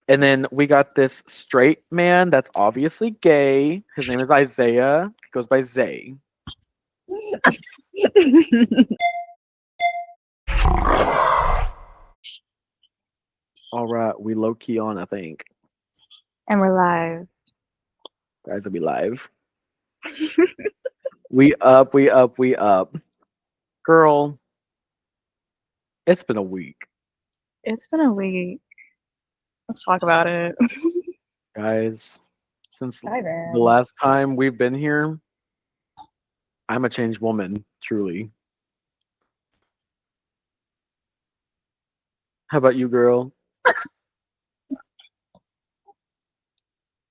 And then we got this straight man that's obviously gay. His name is Isaiah. He goes by Zay. All right, we low key on, I think. And we're live. Guys, will be live. We up, we up, we up. Girl, it's been a week. It's been a week. Let's talk about it. Guys, since Dive the in. last time we've been here, I'm a changed woman, truly. How about you, girl?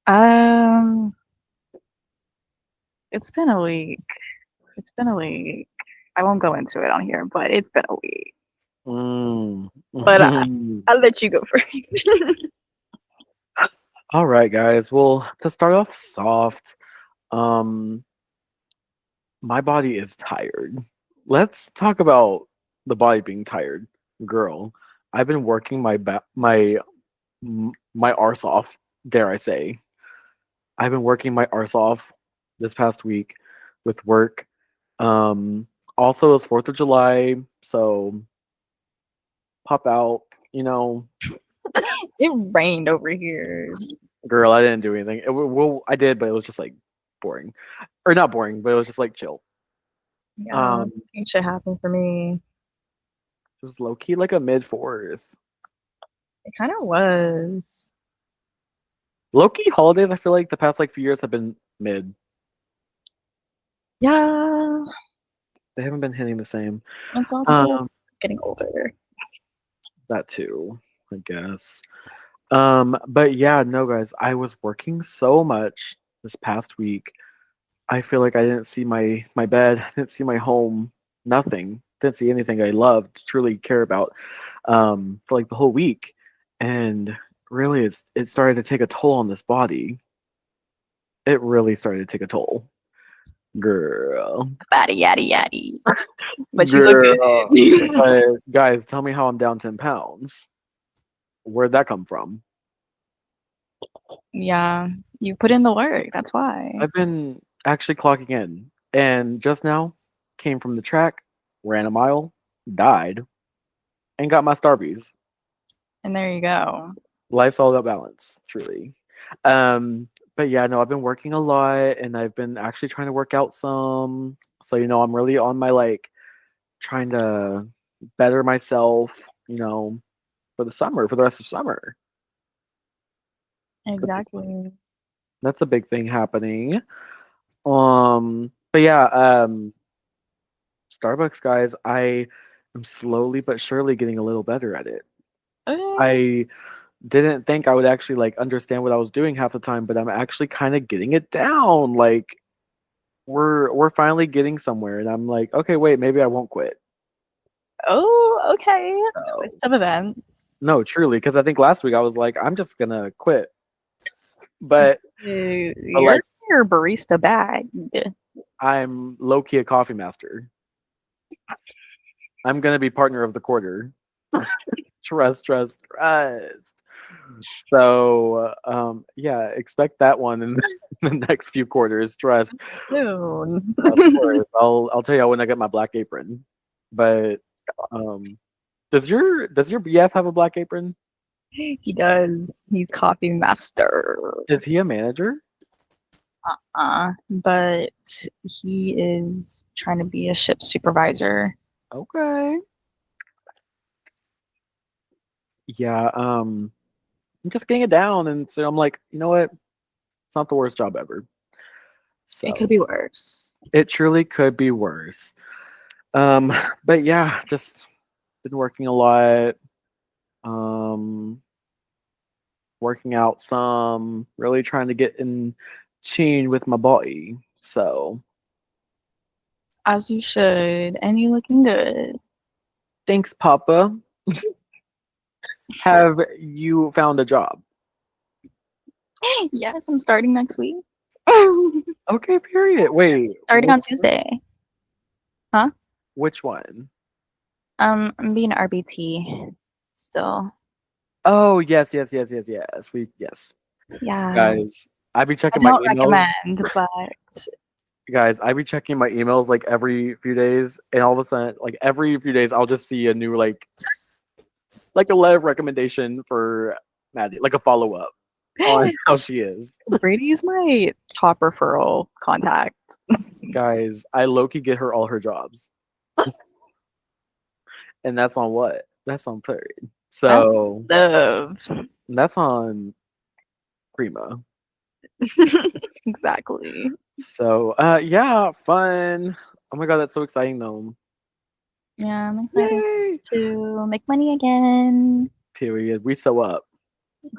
Um, it's been a week. It's been a week. I won't go into it on here, but it's been a week. Mm. But I'll let you go first. All right, guys. Well, to start off soft, um, my body is tired. Let's talk about the body being tired, girl. I've been working my arse off. Dare I say? I've been working my arse off this past week with work. Um, Also, it's 4th of July, so pop out. You know, It rained over here. girl, I didn't do anything. Well, I did, but it was just like boring, or not boring, but it was just like chill. Yeah, Um, it should happen for me. it was low key like a mid fourth. It kind of was. Low key holidays. I feel like the past like few years have been mid. Yeah, They haven't been hitting the same. it's also Um, it's getting older. that too, I guess. But yeah, no, guys, I was working so much this past week. I feel like I didn't see my bed, didn't see my home, nothing. Didn't see anything I loved, truly care about, for like the whole week. And really, it started to take a toll on this body. It really started to take a toll, girl. Batty yaddy yaddy. But you look Girl. good. But guys, tell me how I'm down 10 pounds. Where'd that come from? Yeah, you put in the work. That's why. I've been actually clocking in, and just now came from the track, ran a mile, died, and got my Starbies. And there you go. Life's all about balance, truly. But yeah, no, I've been working a lot, and I've been actually trying to work out some. So I'm really on my like trying to better myself, for the summer, for the rest of summer. Exactly. That's a big thing happening. But yeah, Starbucks guys, I am slowly but surely getting a little better at it. Uh, I didn't think I would actually like understand what I was doing half the time, but I'm actually kind of getting it down. Like we're finally getting somewhere, and I'm like, okay, wait, maybe I won't quit. oh, okay. So, Twist of events. no, truly, because I think last week I was like, I'm just gonna quit, but You're like your barista bag. I'm low key a coffee master. I'm gonna be partner of the quarter. Trust, trust, trust. So, yeah, expect that one in the next few quarters. Trust. Soon. Of course, I'll tell you when I get my black apron. But um, does your BF have a black apron? He does. He's coffee master. Is he a manager? But he is trying to be a ship supervisor. Okay. Yeah. I'm just getting it down, and so I'm like, you know what? It's not the worst job ever. It could So be worse. it truly could be worse. Um, but yeah, just been working a lot. Um, Working out some, really trying to get in tune with my body. So, As you should. And you looking good. thanks, Papa. Have you found a job? Yes, I'm starting next week. Okay, period. Wait, Starting on Tuesday. Huh? which one? I'm being RBT still. Oh yes, yes, yes, yes, yes. Yes, Yeah, guys. I be I checking my don't emails. recommend, but Guys, I be checking my emails like every few days, and all of a sudden, like every few days, I'll just see a new like a letter of recommendation for Maddie, like a follow up on how she is. Brady's my top referral contact. Guys, I low key get her all her jobs, and that's on what? That's on Period. That's So love. that's on Prima. Exactly. So yeah, fun. Oh my god, that's so exciting though. Yeah, I'm excited Yay! to make money again. Period. We so up.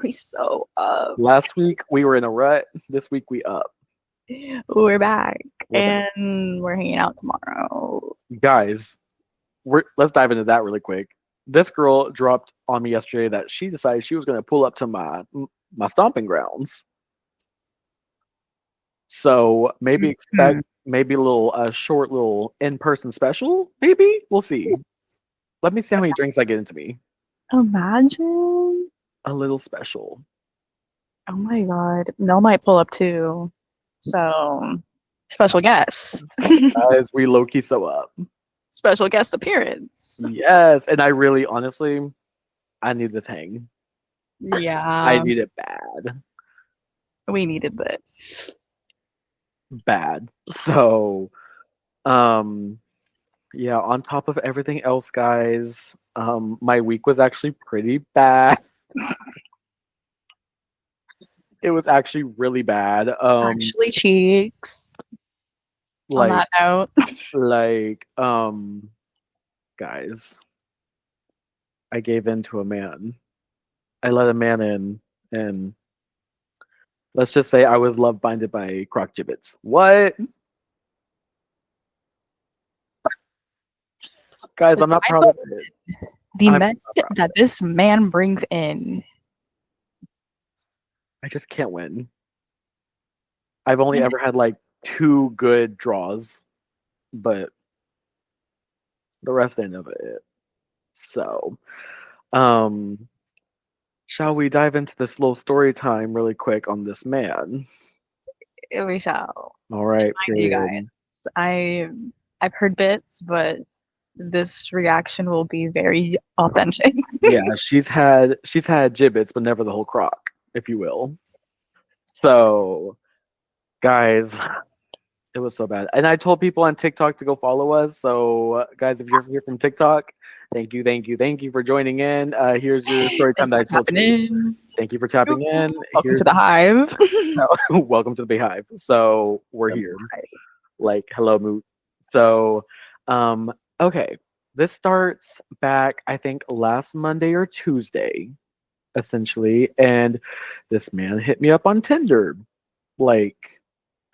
We so up. Last week we were in a rut. This week we up. We're back We're back. and we're hanging out tomorrow. Guys, let's dive into that really quick. This girl dropped on me yesterday that she decided she was going to pull up to my stomping grounds. So maybe expect Mhm. maybe a little short little in-person special. Maybe we'll see. Let me see how many drinks I get into me. Imagine. A little special. Oh my god. Mel might pull up too. So, special guest. Guys, we low key so up. Special guest appearance. Yes, and I really honestly I need this hang. I Yeah, need it bad. we needed this. Bad. So um yeah, on top of everything else, guys, my week was actually pretty bad. It was actually really bad. Actually, cheeks. On Like that note, like guys, I gave in to a man. I let a man in, and let's just say I was love binded by croc jibitz. What? Guys, the I'm not type proud of of it. the I'm men not proud of that it. this man brings in. I just can't win. I've only ever had like two good draws, but the rest ain't of it. So, um, shall we dive into this little story time really quick on this man? We shall. All right, Mind you guys, period. I've heard bits, but this reaction will be very authentic. Yeah, she's had gibbets, but never the whole croc, if you will. So, guys, it was so bad. And I told people on TikTok to go follow us. So, guys, if you're here from TikTok, thank you, thank you, thank you for joining in. Here's your story time Thank that you I for told tapping you. in. Thank you for tapping in. Welcome to Here's the hive. welcome to the Beehive. So we're The here. hive. Like, hello, Moot. So, um, okay. This starts back, I think, last Monday or Tuesday, essentially. And this man hit me up on Tinder. Like,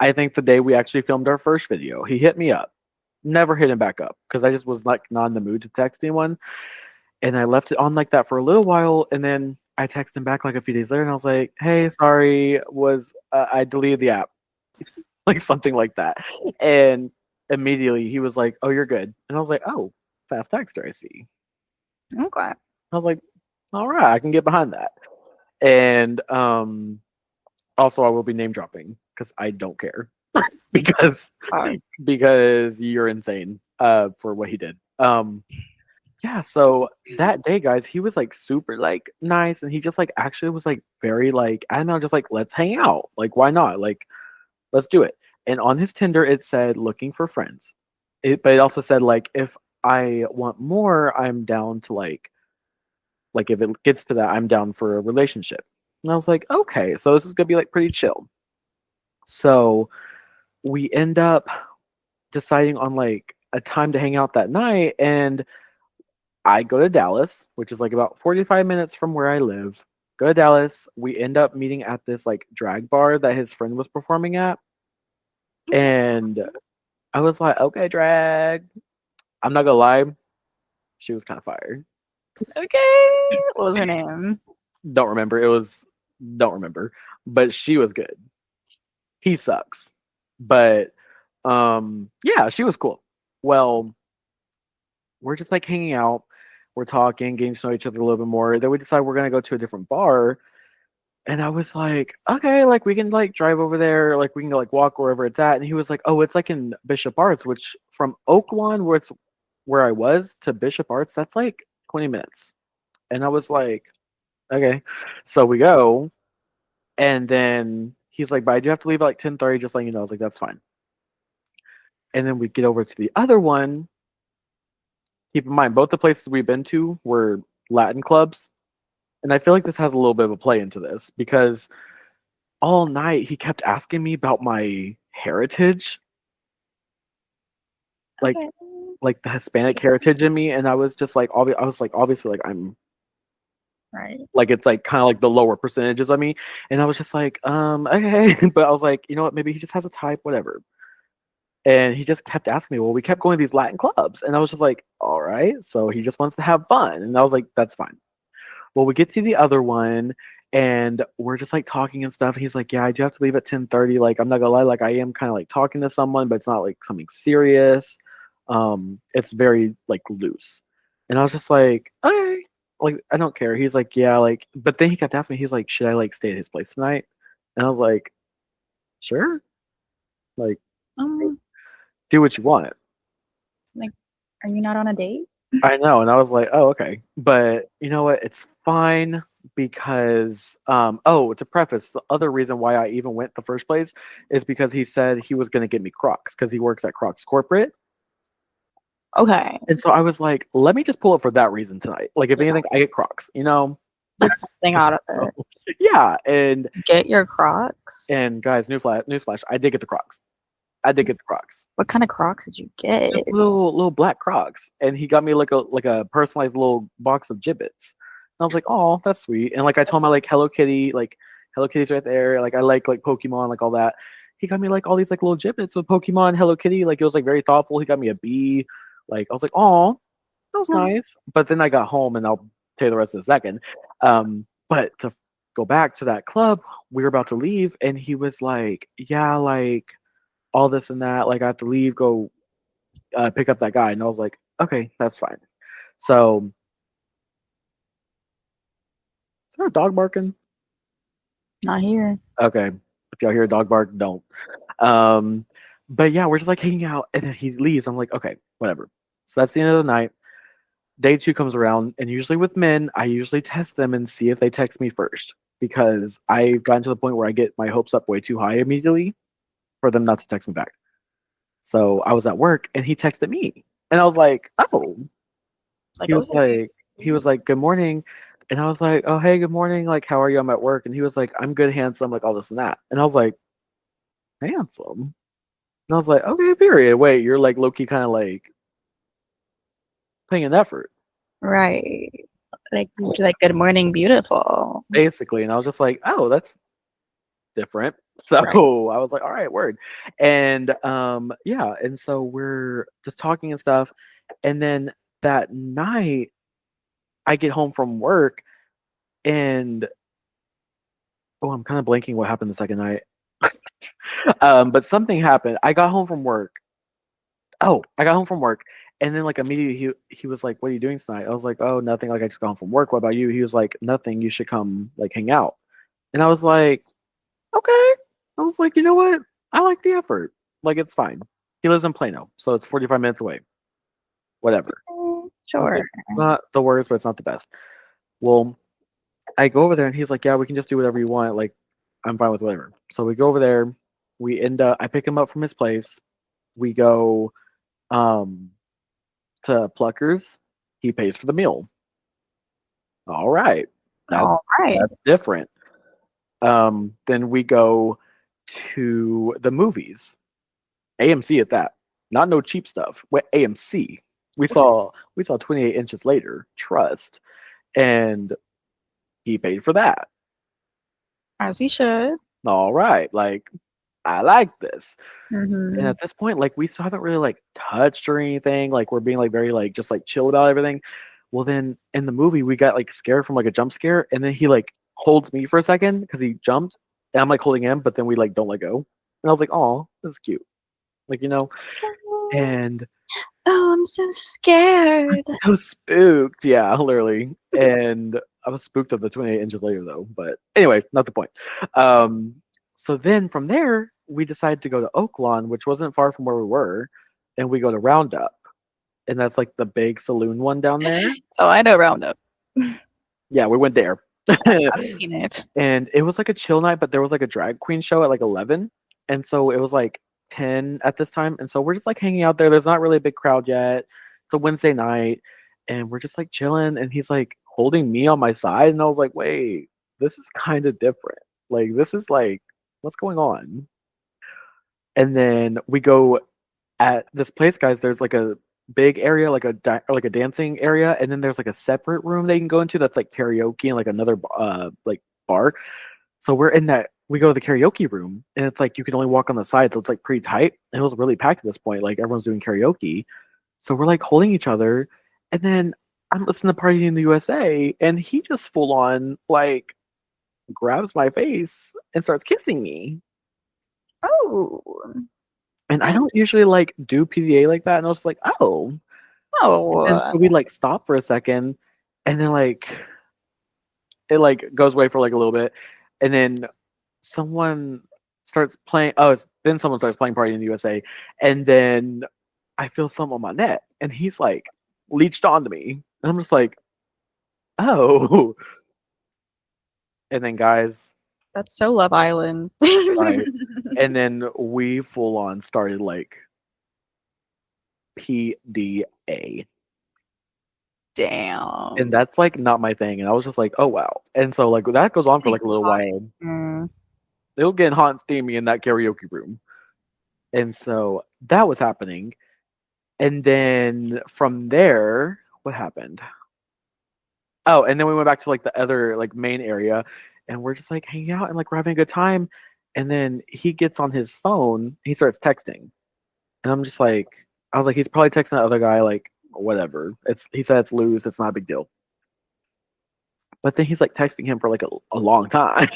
I think the day we actually filmed our first video, he hit me up. Never hit him back up because I just was like not in the mood to text anyone. And I left it on like that for a little while. And then I texted him back like a few days later and I was like, hey, sorry, I deleted the app. Like something like that. And immediately he was like, oh, you're good. And I was like, oh, fast texter, I see. Okay. I was like, all right, I can get behind that. And also I will be name dropping because I don't care. because Uh, because you're insane for what he did. Yeah, so that day, guys, he was like super like nice and he just like actually was like very like, I don't know, just like let's hang out. Like, why not? Like, let's do it. And on his Tinder, it said looking for friends. But it also said like if I want more, I'm down to like if it gets to that, I'm down for a relationship. And I was like, okay, so this is gonna be like pretty chill. So we end up deciding on like a time to hang out that night, and I go to Dallas, which is like about 45 minutes from where I live. Go to Dallas. We end up meeting at this like drag bar that his friend was performing at. And I was like, okay, drag. I'm not gonna lie, she was kind of fired. okay. What was her name? Don't remember. Don't remember. But she was good. He sucks. But yeah, she was cool. Well, we're just like hanging out. we're talking, getting to know each other a little bit more. Then we decide we're gonna go to a different bar. And I was like, okay, like we can like drive over there, like we can go like walk wherever it's at. And he was like, oh, it's like in Bishop Arts, which from Oak Lawn, where I was to Bishop Arts, that's like 20 minutes. And I was like, okay. So we go, and then he's like, but I do have to leave at like 10:30, just letting you know. I was like, that's fine. And then we get over to the other one. Keep in mind, both the places we've been to were Latin clubs. And I feel like this has a little bit of a play into this because all night he kept asking me about my heritage, like Okay. like the Hispanic heritage in me, and I was just like, I was like, obviously, like I'm Right. like it's like kind of like the lower percentages of me, and I was just like, okay, but I was like, you know what, maybe he just has a type, whatever. And he just kept asking me. Well, we kept going to these Latin clubs, and I was just like, all right, so he just wants to have fun, and I was like, that's fine. Well, we get to the other one and we're just like talking and stuff. And he's like, yeah, I do have to leave at 10:30. Like, I'm not gonna lie, like I am kind of like talking to someone, but it's not like something serious. It's very like loose. And I was just like, okay, like I don't care. He's like, yeah, like, but then he kept asking me, he's like, should I like stay at his place tonight? And I was like, sure, like Um, do what you want. like, are you not on a date? I know, and I was like, "Oh, okay." But you know what? It's fine because oh, to preface, the other reason why I even went the first place is because he said he was going to get me Crocs because he works at Crocs corporate. Okay. And so I was like, "Let me just pull it for that reason tonight. Like if anything, I get Crocs, you know?" Get something out of it. Yeah, and Get your Crocs. guys, newsflash, I did get the Crocs. I did get the Crocs. What kind of Crocs did you get? Just little black Crocs, and he got me like a personalized little box of Jibbitz. And I was like, "Oh, that's sweet." And like I told him I like Hello Kitty, like Hello Kitty's right there. Like I like Pokemon, like all that. He got me like all these like little Jibbitz with Pokemon, Hello Kitty. Like it was like very thoughtful. He got me a bee. Like I was like, "Oh, that was nice." But then I got home, and I'll tell you the rest in a second. But to go back to that club, we were about to leave, and he was like, "Yeah, like all this and that. Like I have to leave, go pick up that guy." And I was like, okay, that's fine. So, is there a dog barking? Not here. Okay. If y'all hear a dog bark, don't. Um, but yeah, we're just like hanging out and then he leaves. I'm like, okay, whatever. So that's the end of the night. Day two comes around, and usually with men, I usually test them and see if they text me first because I've gotten to the point where I get my hopes up way too high immediately for them not to text me back. So I was at work and he texted me. And I was like, oh, Like, he was okay. like good morning. And I was like, oh hey, good morning, like how are you? I'm at work. And he was like, I'm good, handsome, like all this and that. And I was like, handsome? And I was like, okay, period. Wait, you're like low-key kind of like putting an effort, Right. Like good morning, beautiful. basically. And I was just like, oh, that's different. So Right. I was like, all right, word. And yeah, and so we're just talking and stuff. And then that night I get home from work and oh, I'm kind of blanking what happened the second night. But something happened. I got home from work. Oh, I got home from work, and then like immediately he was like, "What are you doing tonight?" I was like, "Oh, nothing. Like I just got home from work. What about you?" He was like, "Nothing. You should come like hang out." And I was like, "Okay." I was like, "You know what? I like the effort. Like it's fine." He lives in Plano, so it's 45 minutes away. Whatever. I was Sure. like, not the worst, but it's not the best. Well, I go over there and he's like, "Yeah, we can just do whatever you want. Like, I'm fine with whatever." So we go over there. We end up. I pick him up from his place. We go um to Pluckers. He pays for the meal. All right, that's All right. different. Then we go to the movies. AMC at that. Not no cheap stuff. What AMC? We saw 28 inches later. Trust, and he paid for that. As you should. All right, like I like this. And Mm-hmm. at this point, like we still haven't really like touched or anything. Like we're being like very like just like chill about everything. Well, then in the movie, we got like scared from like a jump scare, and then he like holds me for a second because he jumped, and I'm like holding him, but then we like don't let go. And I was like, "Oh, that's cute," like you know. And Oh, I'm so scared. I was spooked. Yeah, literally. And I was spooked of the 28 inches later, though. But anyway, not the point. Um, so then from there, we decided to go to Oaklawn, which wasn't far from where we were, and we go to Roundup, and that's like the big saloon one down there. Oh, I know Roundup. Yeah, we went there. I've seen it. And it was like a chill night, but there was like a drag queen show at like 11. And so it was like 10 at this time. And so we're just like hanging out there. There's not really a big crowd yet. It's a Wednesday night and we're just like chilling. And he's like holding me on my side. And I was like, wait, this is kind of different. Like, this is like, what's going on? And then we go at this place, guys. There's like a big area, like like a dancing area, and then there's like a separate room they can go into that's like karaoke and like another like bar. So we're in that. We go to the karaoke room, and it's like you can only walk on the side, so it's like pretty tight. And it was really packed at this point. Like everyone's doing karaoke, so we're like holding each other, and then I'm listening to Party in the USA, and he just full on like grabs my face and starts kissing me. Oh. And I don't usually like do PDA like that, and I was like, oh. And Oh. so we like stop for a second, and then like it like goes away for like a little bit, and then someone starts playing. Then someone starts playing Party in the USA, and then I feel something on my neck, and he's like leached onto me, and I'm just like, oh. And then guys, That's so Love Island. right, and then we full on started like PDA. Damn. And that's like not my thing. And I was just like, oh wow. And so like that goes on for like a little Hot. while. Mm. It'll get hot and steamy in that karaoke room. And so that was happening. And then from there, what happened? Oh, and then we went back to like the other like main area and we're just like hanging out and like we're having a good time. And then he gets on his phone, he starts texting. And I'm just like, I was like, he's probably texting that other guy, like, whatever. He said it's loose, it's not a big deal. But then he's like texting him for like a long time.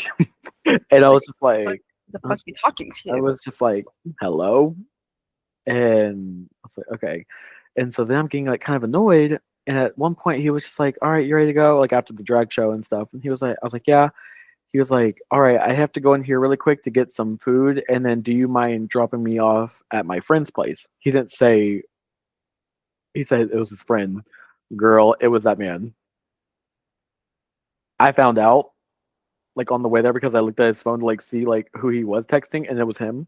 And I was just like, The fuck you talking to? I was just like, hello. And I was like, okay. And so then I'm getting like kind of annoyed. And at one point he was just like, all right, you ready to go? Like after the drag show and stuff. And he was like, I was like, yeah. He was like, all right, I have to go in here really quick to get some food. And then do you mind dropping me off at my friend's place? He didn't say, he said it was his friend. Girl, it was that man. I found out like on the way there because I looked at his phone to like see like who he was texting and it was him.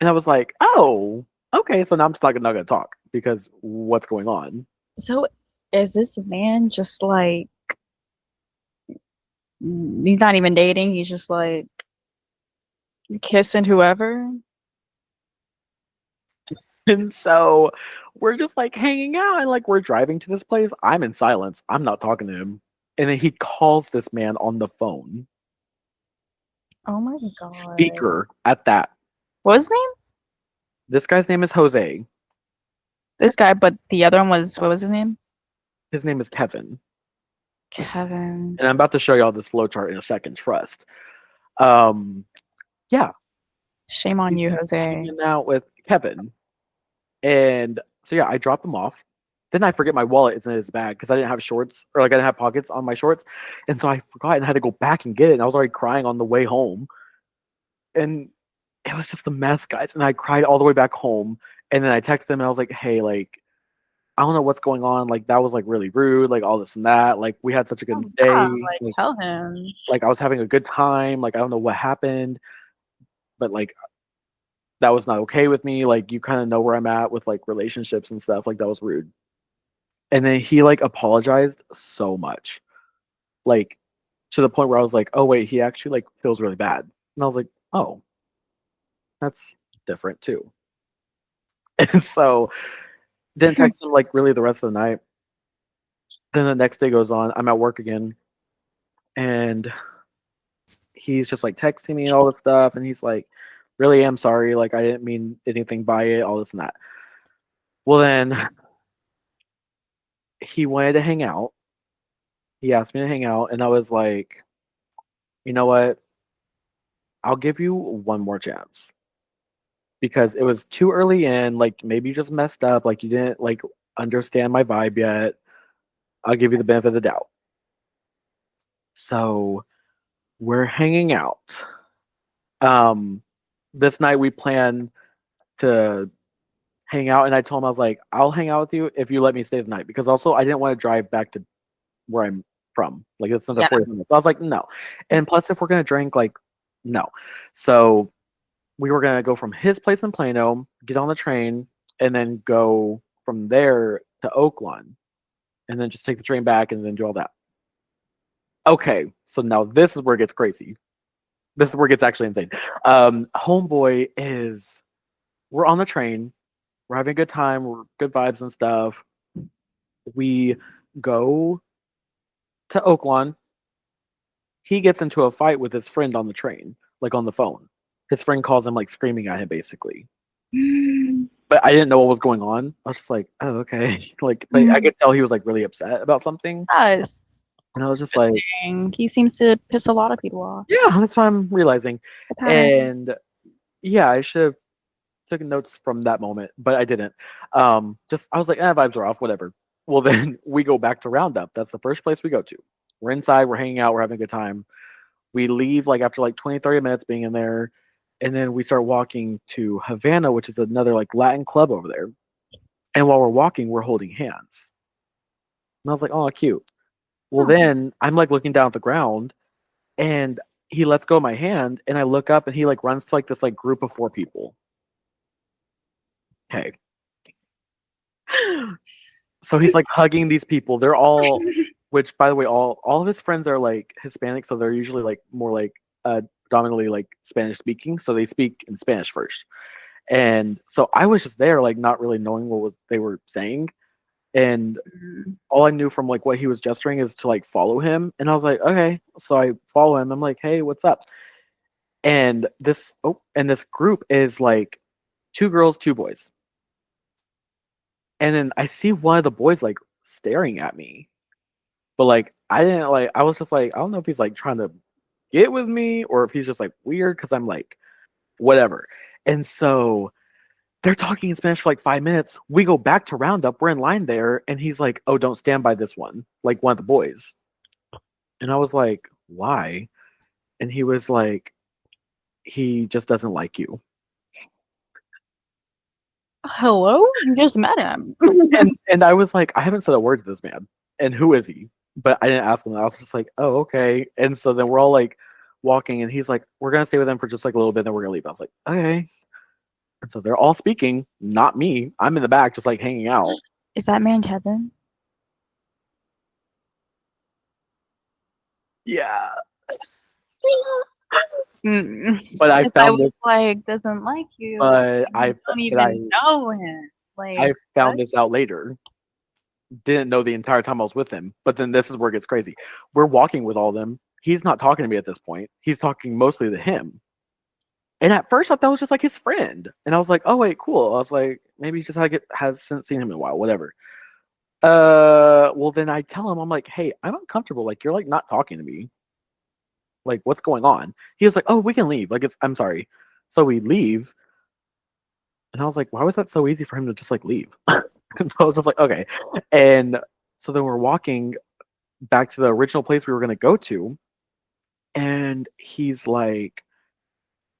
And I was like, oh, okay. So now I'm just not gonna talk because what's going on? So is this man just like he's not even dating, he's just like kissing whoever? And so we're just like hanging out and like we're driving to this place. I'm in silence. I'm not talking to him. And then he calls this man on the phone. Oh my god. Speaker at that. What was his name? This guy's name is Jose. This guy, but the other one was what was his name? His name is Kevin. Kevin. And I'm about to show y'all this flowchart in a second, trust. Yeah. Shame on you, Jose. Hanging out with Kevin. And so yeah, I drop him off. Then I forget my wallet is in his bag because I didn't have shorts or like I didn't have pockets on my shorts. And so I forgot and had to go back and get it. And I was already crying on the way home. And it was just a mess, guys. And I cried all the way back home. And then I texted him and I was like, hey, like, I don't know what's going on. Like, that was like really rude, like all this and that. Like, we had such a good day. Yeah, like tell him. Like, I was having a good time. Like, I don't know what happened. But like that was not okay with me. Like, you kind of know where I'm at with like relationships and stuff. Like, that was rude. And then he like apologized so much. Like to the point where I was like, oh wait, he actually like feels really bad. And I was like, oh, that's different too. And so didn't text him like really the rest of the night. Then the next day goes on, I'm at work again, and he's just like texting me and all this stuff, and he's like, really am sorry, like I didn't mean anything by it, all this and that. Well then he wanted to hang out. He asked me to hang out, and I was like, you know what? I'll give you one more chance. because it was too early in. Like maybe you just messed up. Like you didn't like understand my vibe yet. I'll give you the benefit of the doubt. So we're hanging out. Um, this night we plan to hang out, and I told him I was like, I'll hang out with you if you let me stay the night because also I didn't want to drive back to where I'm from. Like it's another Yeah. 40 minutes. I was like, no. And plus, if we're gonna drink, like, no. So we were gonna go from his place in Plano, get on the train, and then go from there to Oakland, and then just take the train back and then do all that. Okay, so now this is where it gets crazy. This is where it gets actually insane. Homeboy is we're on the train, we're having a good time, we're good vibes and stuff. We go to Oakland. He gets into a fight with his friend on the train, like on the phone. His friend calls him like screaming at him basically. But I didn't know what was going on. I was just like, oh, okay. Like, but I could tell he was like really upset about something. Yes. And I was just like, He seems to piss a lot of people off. yeah, that's what I'm realizing. And yeah, I should have taken notes from that moment, but I didn't. Just I was like, vibes are off, whatever. Well, then we go back to Roundup. That's the first place we go to. We're inside, we're hanging out, we're having a good time. We leave like after like 20, 30 minutes being in there. And then we start walking to Havana, which is another like Latin club over there. And while we're walking, we're holding hands. And I was like, oh, cute. Well, then I'm like looking down at the ground and he lets go of my hand and I look up and he like runs to like this like group of 4 people. Okay. So he's like hugging these people. They're all, which by the way, all of his friends are like Hispanic, so they're usually like more like predominantly like Spanish speaking. So they speak in Spanish first. And so I was just there, like not really knowing what they were saying. And all I knew from like what he was gesturing is to like follow him. And I was like, okay. So I follow him. I'm like, hey, what's up? And this group is like 2 girls, 2 boys. And then I see one of the boys like staring at me. But like I didn't like I was just like, I don't know if he's like trying to get with me or if he's just like weird because I'm like, whatever. And so they're talking in Spanish for like 5 minutes. We go back to Roundup. We're in line there. And he's like, oh, don't stand by this one. Like one of the boys. And I was like, why? And he was like, he just doesn't like you. Hello? You just met him. and I was like, I haven't said a word to this man. And who is he? But I didn't ask him. I was just like, oh, okay. And so then we're all like walking and he's like, we're going to stay with him for just like a little bit. Then we're going to leave. I was like, okay. And so they're all speaking, not me. I'm in the back just like hanging out. Is that man Kevin? Yeah. But I found was this like doesn't like you. but I don't even know him. Like I found this out later. Didn't know the entire time I was with him. But then this is where it gets crazy. We're walking with all of them. He's not talking to me at this point. He's talking mostly to him. And at first I thought that was just like his friend. And I was like, oh wait, cool. I was like, maybe he just hasn't seen him in a while, whatever. Well then I tell him, I'm like, hey, I'm uncomfortable. Like you're like not talking to me. Like what's going on? He was like, oh, we can leave. Like I'm sorry. So we leave. And I was like, why was that so easy for him to just like leave? And so I was just like, okay. And so then we're walking back to the original place we were gonna go to. And he's like,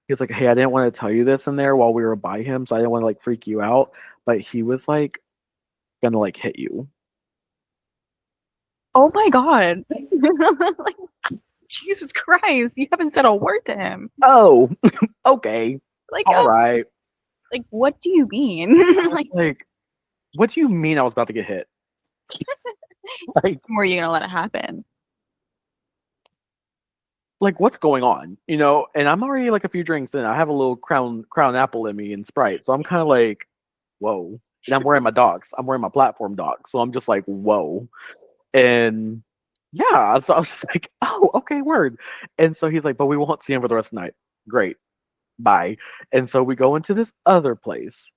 hey, I didn't want to tell you this in there while we were by him, so I didn't want to like freak you out. But he was like gonna like hit you. oh my god. Like, Jesus Christ, you haven't said a word to him. Oh, okay. Like all right. Like what do you mean? Like, what do you mean I was about to get hit? Like, were you gonna let it happen? Like what's going on, you know? And I'm already like a few drinks in. I have a little crown apple in me and Sprite, so I'm kind of like, whoa. And I'm wearing my dogs. I'm wearing my platform dogs, so I'm just like, whoa. And yeah, so I was just like, oh, okay, word. And so he's like, but we won't see him for the rest of the night. Great, bye. And so we go into this other place,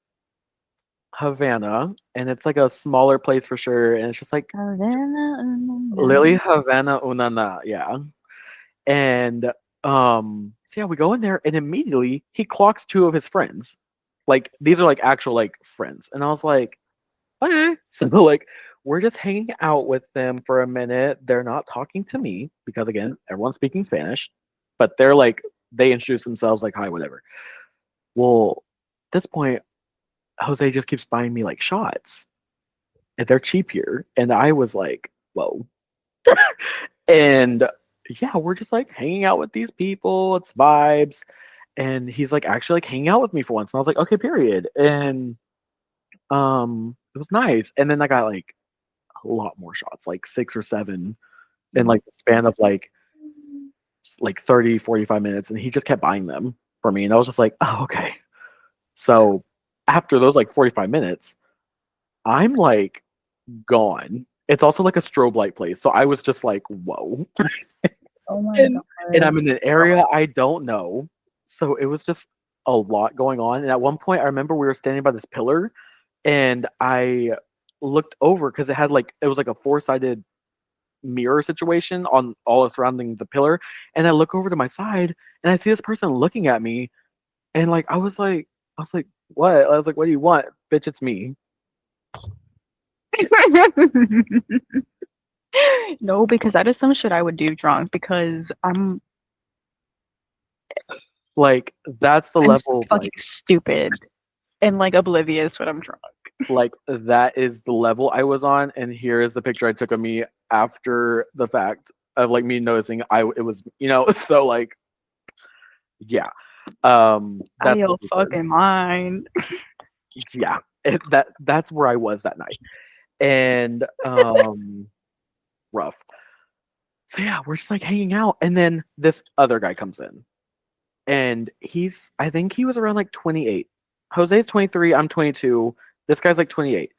Havana, and it's like a smaller place for sure. And it's just like Lily Havana Unana, yeah. And so yeah, we go in there and immediately he clocks 2 of his friends. Like these are like actual like friends. And I was like, okay. So like we're just hanging out with them for a minute. They're not talking to me because again, everyone's speaking Spanish, but they're like they introduce themselves like hi, whatever. Well, at this point, Jose just keeps buying me like shots. And they're cheap here. And I was like, whoa. And yeah, we're just like hanging out with these people. It's vibes. And he's like actually like hanging out with me for once. And I was like, okay, period. And it was nice. And then I got like a lot more shots, like 6 or 7 in like the span of like 30, 45 minutes. And he just kept buying them for me. And I was just like, oh, okay. So after those like 45 minutes, I'm like gone. It's also like a strobe light place. So I was just like, whoa. Oh my and, god. and I'm in an area I don't know. So it was just a lot going on. And at one point, I remember we were standing by this pillar and I looked over because it was like a 4-sided mirror situation on all surrounding the pillar. And I look over to my side and I see this person looking at me. And like, I was like, what? I was like, what do you want? Bitch, it's me. No, because that is some shit I would do drunk because I'm Like, that's the level of fucking like, stupid and like oblivious when I'm drunk. like that is the level I was on. And here is the picture I took of me after the fact of like me noticing it was, so like, yeah. Out That's of your what we did. fucking mind. Yeah. That's where I was that night. And rough. So yeah, we're just like hanging out. And then this other guy comes in. And I think he was around like 28. Jose's 23, I'm 22. This guy's like 28.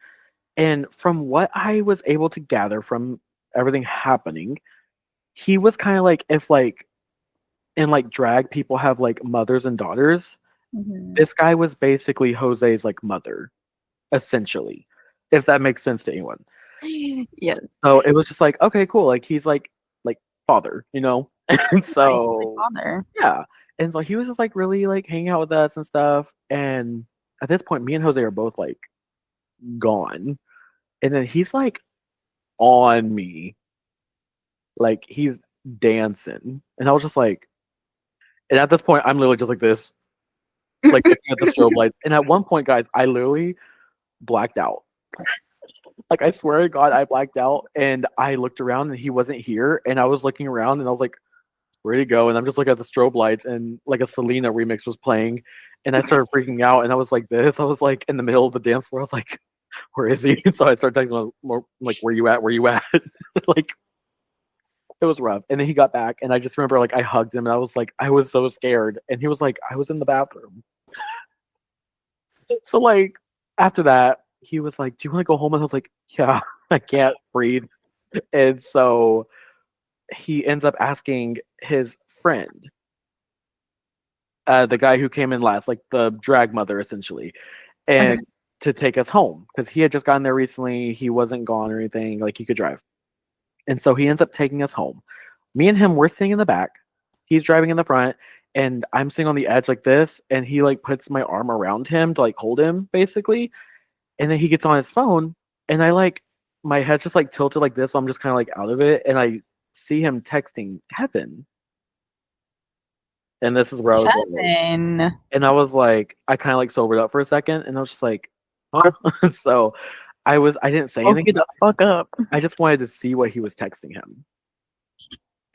And from what I was able to gather from everything happening, he was kind of like if like in like drag people have like mothers and daughters. Mhm. This guy was basically Jose's like mother, essentially, if that makes sense to anyone. Yes. So it was just like, okay, cool. Like he's like father, And Right, so my father. yeah. And so he was just like really like hanging out with us and stuff. And at this point, me and Jose are both like gone. And then he's like on me. Like he's dancing. And I was just like, and at this point, I'm literally just like this, like looking at the strobe lights. And at one point, guys, I literally blacked out. Like I swear to God, I blacked out and I looked around and he wasn't here. And I was looking around and I was like, where'd he go? And I'm just looking at the strobe lights and like a Selena remix was playing. And I started freaking out and I was like this. I was like in the middle of the dance floor. I was like, where is he? So I started texting him more like, where you at? Where you at? Like it was rough. And then he got back and I just remember like I hugged him and I was like, I was so scared. And he was like, I was in the bathroom. So like after that, he was like, do you want to go home? And I was like, yeah, I can't breathe. And so he ends up asking his friend, the guy who came in last, like the drag mother essentially, and to take us home because he had just gotten there recently. He wasn't gone or anything, like he could drive. And so he ends up taking us home. Me and him, we're sitting in the back. He's driving in the front, and I'm sitting on the edge like this. And he like puts my arm around him to like hold him basically. And then he gets on his phone, and I like my head's just like tilted like this. So I'm just kind of like out of it, and I see him texting Kevin. And this is where I was like, Kevin. and I was like, I kind of like sobered up for a second, and I was just like, huh? So I didn't say Woke anything. you the fuck up. I just wanted to see what he was texting him.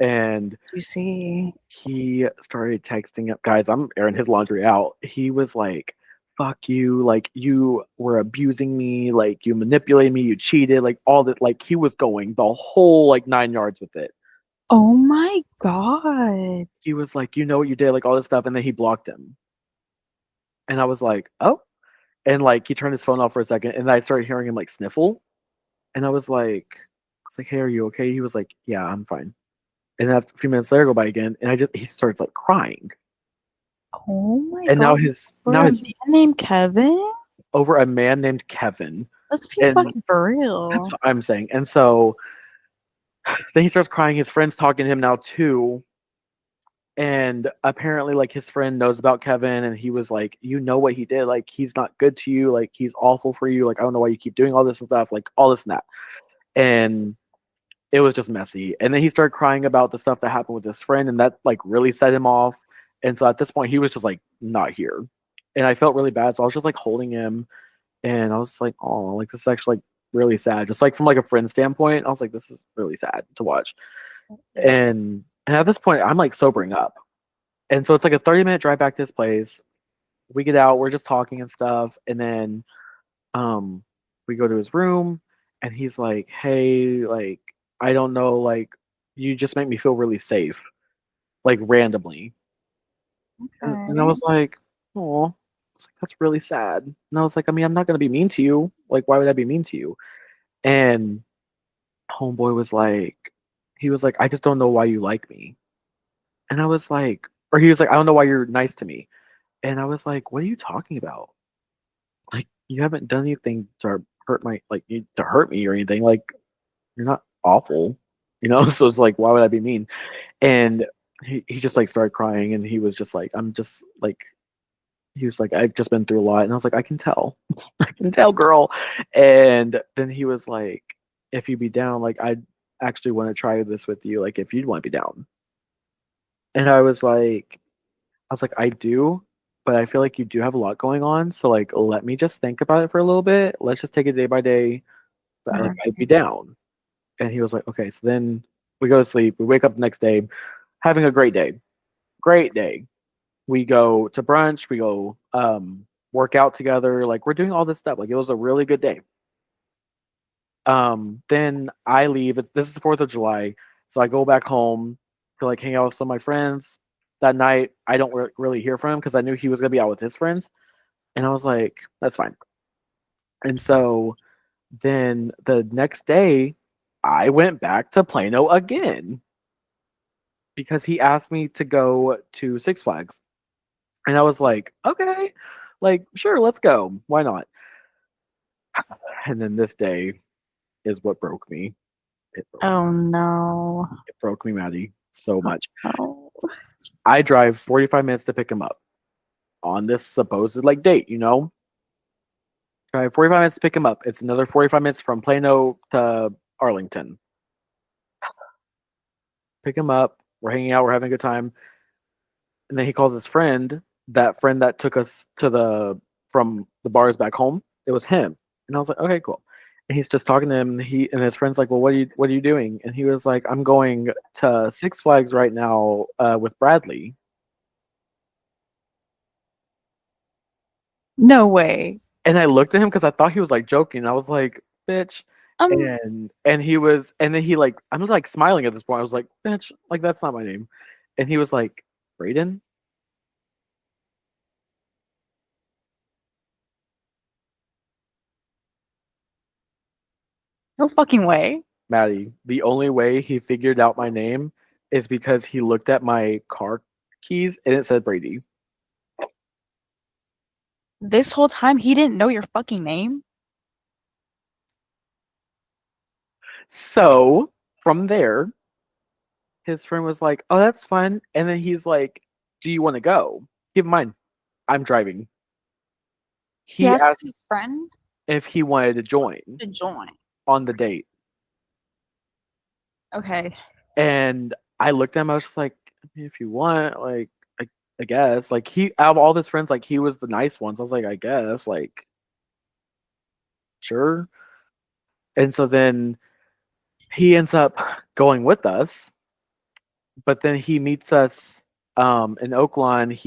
And You see. he started texting up, guys, I'm airing his laundry out. He was like, fuck you, like you were abusing me, like you manipulated me, you cheated, like all that. Like he was going the whole like 9 yards with it. Oh my god. He was like, you know what you did, like all this stuff, and then he blocked him. And I was like, oh. And like he turned his phone off for a second, and I started hearing him like sniffle. And I was like, hey, are you okay? He was like, yeah, I'm fine. And then a few minutes later, go by again, and he starts like crying. Oh my And god. now his a man named Kevin? over a man named Kevin. Let's be fucking for real. That's what I'm saying. And so then he starts crying. His friend's talking to him now too. And apparently, like, his friend knows about Kevin, and he was like, "You know what he did? Like, he's not good to you. Like, he's awful for you. Like, I don't know why you keep doing all this stuff. Like, all this and that." And it was just messy. And then he started crying about the stuff that happened with his friend, and that like really set him off. And so at this point, he was just like not here, and I felt really bad. So I was just like holding him, and I was just like, "Oh, like this is actually like really sad." Just like from like a friend standpoint, I was like, "This is really sad to watch." Yes. And at this point, I'm like sobering up, and so it's like a 30-minute drive back to his place. We get out, we're just talking and stuff, and then um we go to his room, and he's like, "Hey, like I don't know, like you just make me feel really safe, like randomly." And I Okay. was like, "Oh, like that's really sad." And I was like, "I mean, I'm not gonna be mean to you. Like, why would I be mean to you?" And homeboy was like, he was like, "I just don't know why you like me." And I was like, or he was like, "I don't know why you're nice to me." And I was like, "What are you talking about? Like, you haven't done anything to hurt my like to hurt me or anything. Like, you're not awful, you know." So it's like, why would I be mean? And he just like started crying, and he was just like, I'm just like, he was like, I've just been through a lot. And I was like, I can tell. I can tell, girl. And then he was like, if you'd be down, like I actually want to try this with you, like if you'd want to be down. And I was like, I do, but I feel like you do have a lot going on, so like let me just think about it for a little bit. Let's just take it day by day. But like Mhm. I'd be down. And he was like, okay. So then we go to sleep. We wake up the next day, having a great day. Great day. We go to brunch. We go work out together. Like we're doing all this stuff. Like it was a really good day. Then I leave. This is the 4th of July, so I go back home to like hang out with some of my friends. That night, I don't really hear from him because I knew he was gonna be out with his friends, and I was like, that's fine. And so then the next day, I went back to Plano again because he asked me to go to Six Flags. And I was like, okay, like, sure, let's go. Why not? And then this day is what broke me. Oh no. It broke me, Maddie, so Oh much. no. I drive 45 minutes to pick him up on this supposed like date, you know? Drive 45 minutes to pick him up. It's another 45 minutes from Plano to Arlington. Pick him up. We're hanging out. We're having a good time. And then he calls his friend, that friend that took us to the from the bars back home. It was him, and I was like, okay, cool. And he's just talking to him. And he and his friend's like, well, what are you doing? And he was like, I'm going to Six Flags right now with Bradley. No way. And I looked at him because I thought he was like joking. I was like, bitch. Um, And he was, and then he like, I'm like smiling at this point. I was like, bitch, like that's not my name. And he was like, Brayden. no fucking way. Maddie, the only way he figured out my name is because he looked at my car keys and it said Brady. This whole time he didn't know your fucking name? So from there, his friend was like, "Oh, that's fun." And then he's like, "Do you want to go?" Keep in mind, I'm driving. He He asks asked his friend if he wanted to join to join. on the date. Okay. And I looked at him, I was just like, I mean, if you want, like, I guess. Like, he, out of all his friends, like, he was the nice ones. I was like, I guess, like, sure. And so then he ends up going with us, but then he meets us in Oakland.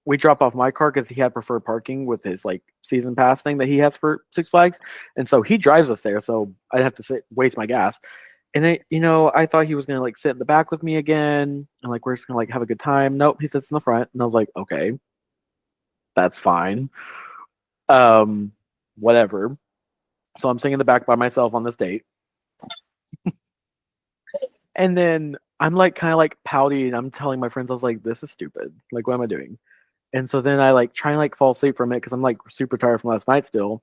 We drop off my car because he had preferred parking with his like season pass thing that he has for Six Flags, and so he drives us there. So I'd have to waste my gas. And I thought he was gonna like sit in the back with me again, and like we're just gonna like have a good time. Nope, he sits in the front, and I was like, okay, that's fine. Um, Whatever. So I'm sitting in the back by myself on this date, and then I'm like kind of like pouty, and I'm telling my friends, I was like, this is stupid. Like, what am I doing? And so then I like try and like fall asleep for a minute because I'm like super tired from last night still,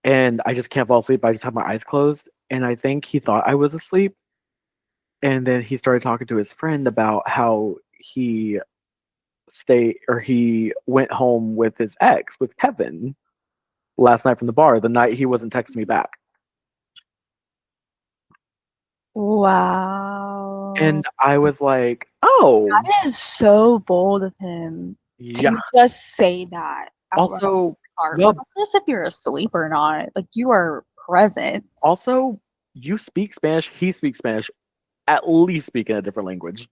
and I just can't fall asleep. I just have my eyes closed, and I think he thought I was asleep. And then he started talking to his friend about how he he went home with his ex, with Kevin, last night from the bar, the night he wasn't texting me back. Wow. And I was like, oh, That is so bold of him yeah. to just say that outright. Also, no, Regardless if you're asleep or not, like you are present. also, you speak Spanish, he speaks Spanish, at least speak in a different language.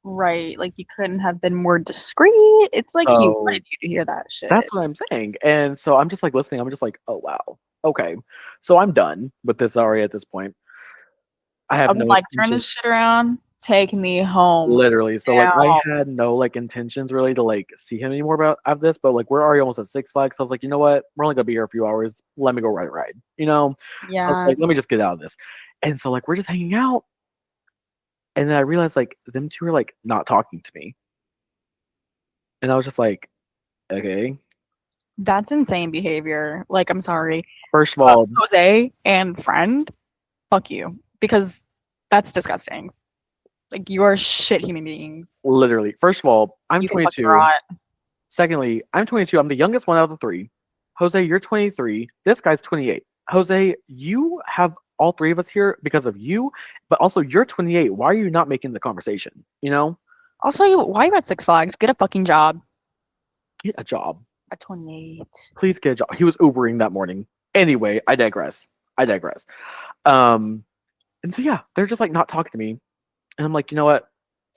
Right. Like you couldn't have been more discreet. It's like he So wanted you to hear that shit. that's what I'm saying. And so I'm just like listening. I'm just like, oh wow. Okay. So I'm done with this already at this point. I have I've been no like, turn intention, this shit around, take me home literally. So like I now. had no like intentions really to like see him anymore about this, but like we're already almost at Six Flags. So I was like, you know what? We're only gonna be here a few hours. Let me go ride a ride. You know? So I was Yeah. like, let me just get out of this. And so like we're just hanging out. And then I realized like them two are like not talking to me. And I was just like, okay. That's insane behavior. Like, I'm sorry. First of all, Jose and friend, fuck you. Because that's disgusting. Like, you are shit human beings. literally, first of all, I'm You can fucking 22. rot. Secondly, I'm 22. I'm the youngest one out of the three. Jose, you're 23. This guy's 28. Jose, you have all three of us here because of you, but also you're 28. Why are you not making the conversation? You know, Also, why you at Six Flags? Get a fucking job get a job. at 28. Please get a job. He was Ubering that morning. Anyway, I digress. I digress. Um, and so yeah, they're just like not talking to me, and I'm like, you know what?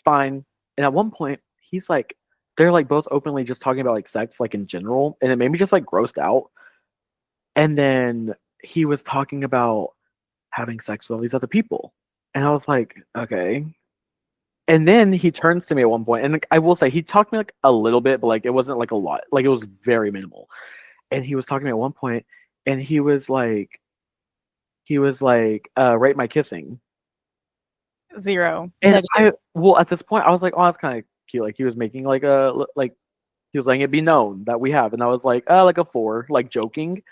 Fine. And at one point, he's like, they're like both openly just talking about like sex, like in general, and it made me just like grossed out. And then he was talking about having sex with all these other people. And I was like, okay. And then he turns to me at one point, and like, I will say he talked to me like a little bit, but like it wasn't like a lot. Like it was very minimal. And he was talking to me at one point, and he was like, rate my kissing. 0. And Negative. well, at this point, I was like, oh, that's kind of cute. Like he was making like like he was letting it be known that we have, and I was like a 4, like joking.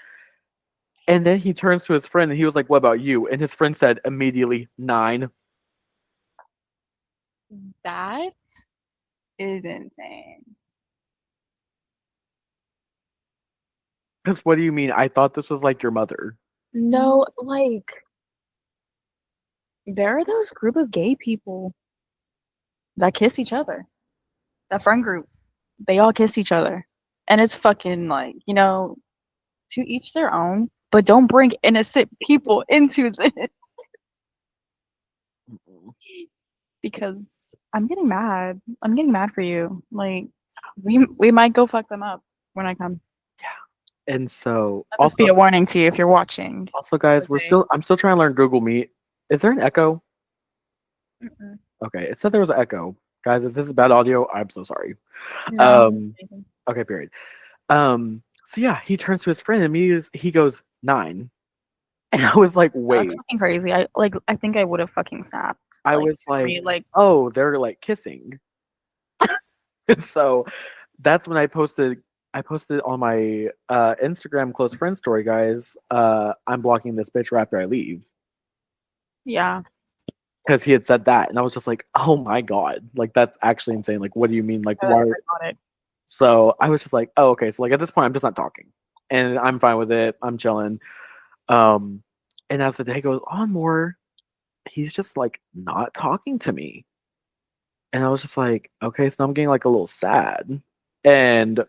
And then he turns to his friend and he was like, what about you? And his friend said immediately 9. That is insane. Because what do you mean? I thought this was like your mother. No, like, there are those group of gay people that kiss each other. That friend group, they all kiss each other. And it's fucking like, to each their own, but don't bring innocent people into this because I'm getting mad. I'm getting mad for you. Like we might go fuck them up when I come. Yeah. And so Let this be a warning to you if you're watching. also guys, Okay. I'm still trying to learn Google Meet. Is there an echo? Mm-mm. Okay, it said there was an echo. Guys, if this is bad audio, I'm so sorry. No. Okay, period. So yeah, he turns to his friend and he goes 9. And I was like, That's wait. fucking crazy. I think I would have fucking snapped. I Like was like, like oh, they're like kissing. And so that's when I posted on my Instagram close friend story, guys. I'm blocking this bitch right after I leave. yeah. Because he had said that, and I was just like, oh my god, like that's actually insane. Like, what do you mean? Like, why? That's psychotic. So I was just like, oh, okay. So like at this point, I'm just not talking, and I'm fine with it. I'm chilling. Um, and as the day goes on more, he's just like not talking to me. And I was just like, okay, so I'm getting like a little sad. And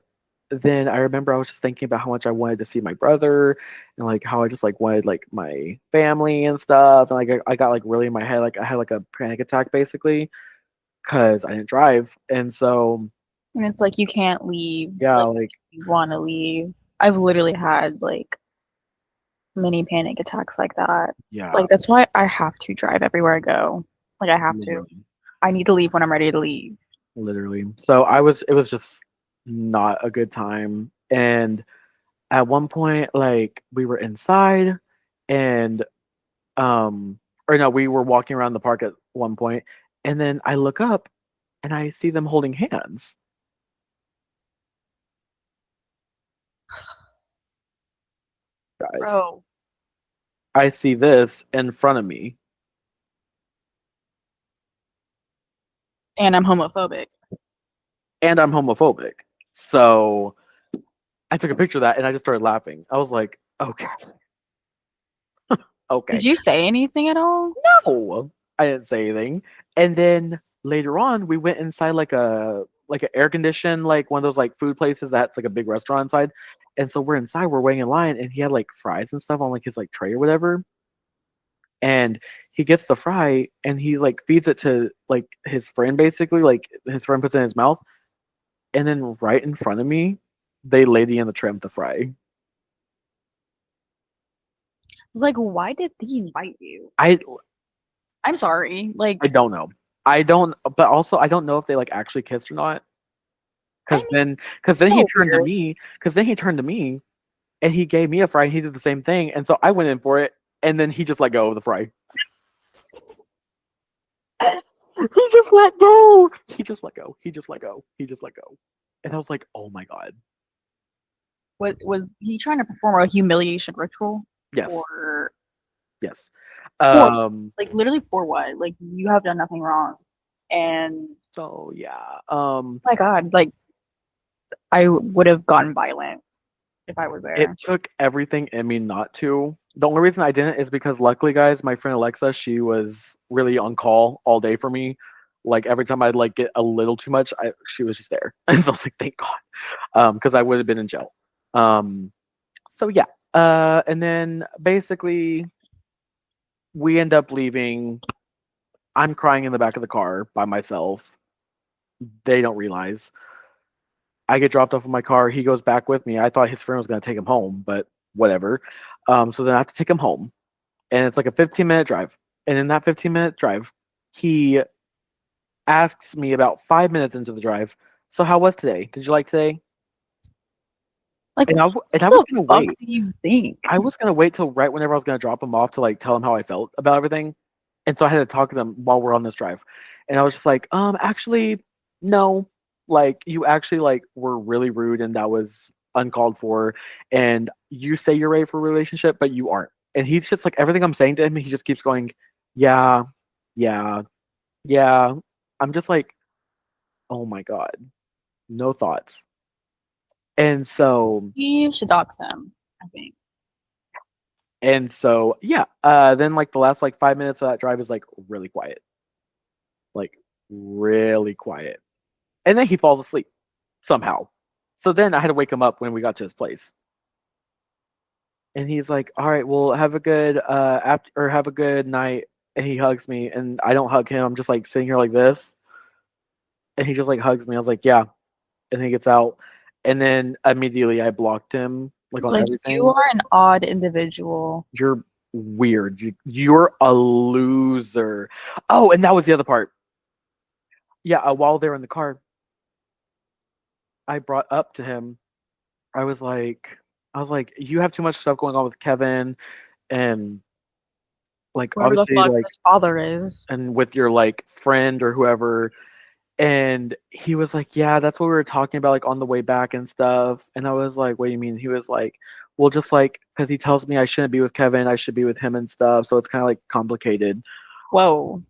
then I remember I was just thinking about how much I wanted to see my brother and like how I just like wanted like my family and stuff. And like I got like really in my head, like I had like a panic attack basically because I didn't drive. And so And it's like you can't leave. yeah, Like like you want to leave. I've literally had like mini panic attacks like that. yeah, Like that's why I have to drive everywhere I go. Like I have to. literally, I need to leave when I'm ready to leave. literally. So it was just not a good time. And at one point, like we were inside and or no, we were walking around the park at one point, and then I look up and I see them holding hands. Guys, Bro, I see this in front of me. And I'm homophobic. and I'm homophobic. So I took a picture of that and I just started laughing. I was like, okay, okay. Did you say anything at all? No, I didn't say anything. And then later on, we went inside like an air conditioned like one of those like food places that's like a big restaurant inside. And so we're inside, we're waiting in line, and he had like fries and stuff on like his like tray or whatever. And he gets the fry and he like feeds it to like his friend basically, like his friend puts it in his mouth, and then right in front of me, they lady in the tray with the fry. Like, why did he invite you? I I'm sorry. Like, I don't know. I don't, but also I don't know if they like actually kissed or not. I Because mean, then, because it's then he still turned to weird. me. Because then he turned to me, and he gave me a fry. And he did the same thing, and so I went in for it, and then he just let go of the fry. He just let go. He just let go. He just let go. He just let go. And I was like, oh my god. Was he trying to perform a humiliation ritual? Yes. Or Yes. for Um. like literally for what? Like you have done nothing wrong. And So yeah. my God, like I would have gotten violent if I was It there. took everything in me not to. The only reason I didn't is because luckily, guys, my friend Alexa, she was really on call all day for me. Like every time I'd like get a little too much, she was just there, and so I was like, thank God, because I would have been in jail. Um, so yeah, and then basically we end up leaving. I'm crying in the back of the car by myself. They don't realize. I get dropped off in my car. He goes back with me. I thought his friend was going to take him home, but whatever. So then I have to take him home, and it's like a 15-minute drive. And in that 15-minute drive, he asks me about 5 minutes into the drive, "So how was today? Did you like today?" Like And what I was the gonna fuck wait. do you think? I was gonna wait till right whenever I was gonna drop him off to like tell him how I felt about everything. And so I had to talk to them while we're on this drive. And I was just like, actually, no. Like you actually like were really rude and that was uncalled for. And you say you're ready for a relationship, but you aren't. And he's just like everything I'm saying to him, he just keeps going, yeah, yeah, yeah. I'm just like, oh my God, no thoughts. And so You should dox him, I think. yeah, then like the last like 5 minutes of that drive is like really quiet. Like really quiet. And then he falls asleep somehow. So then I had to wake him up when we got to his place. And he's like, "All right, well, have a good after or have a good night." And he hugs me, and I don't hug him. I'm just like sitting here like this, and he just like hugs me. I was like, "Yeah," and he gets out, and then immediately I blocked him like on Like you everything. are an odd individual. You're weird. You're a loser. Oh, and that was the other part. Yeah, while they're in the car, I brought up to him. I was like, you have too much stuff going on with Kevin, and like Whoever the obviously fuck like his father is. and with your like friend or whoever. And he was like, yeah, that's what we were talking about like on the way back and stuff. And I was like, what do you mean? He was like, well, just like because he tells me I shouldn't be with Kevin, I should be with him and stuff, so it's kind of like complicated. Whoa.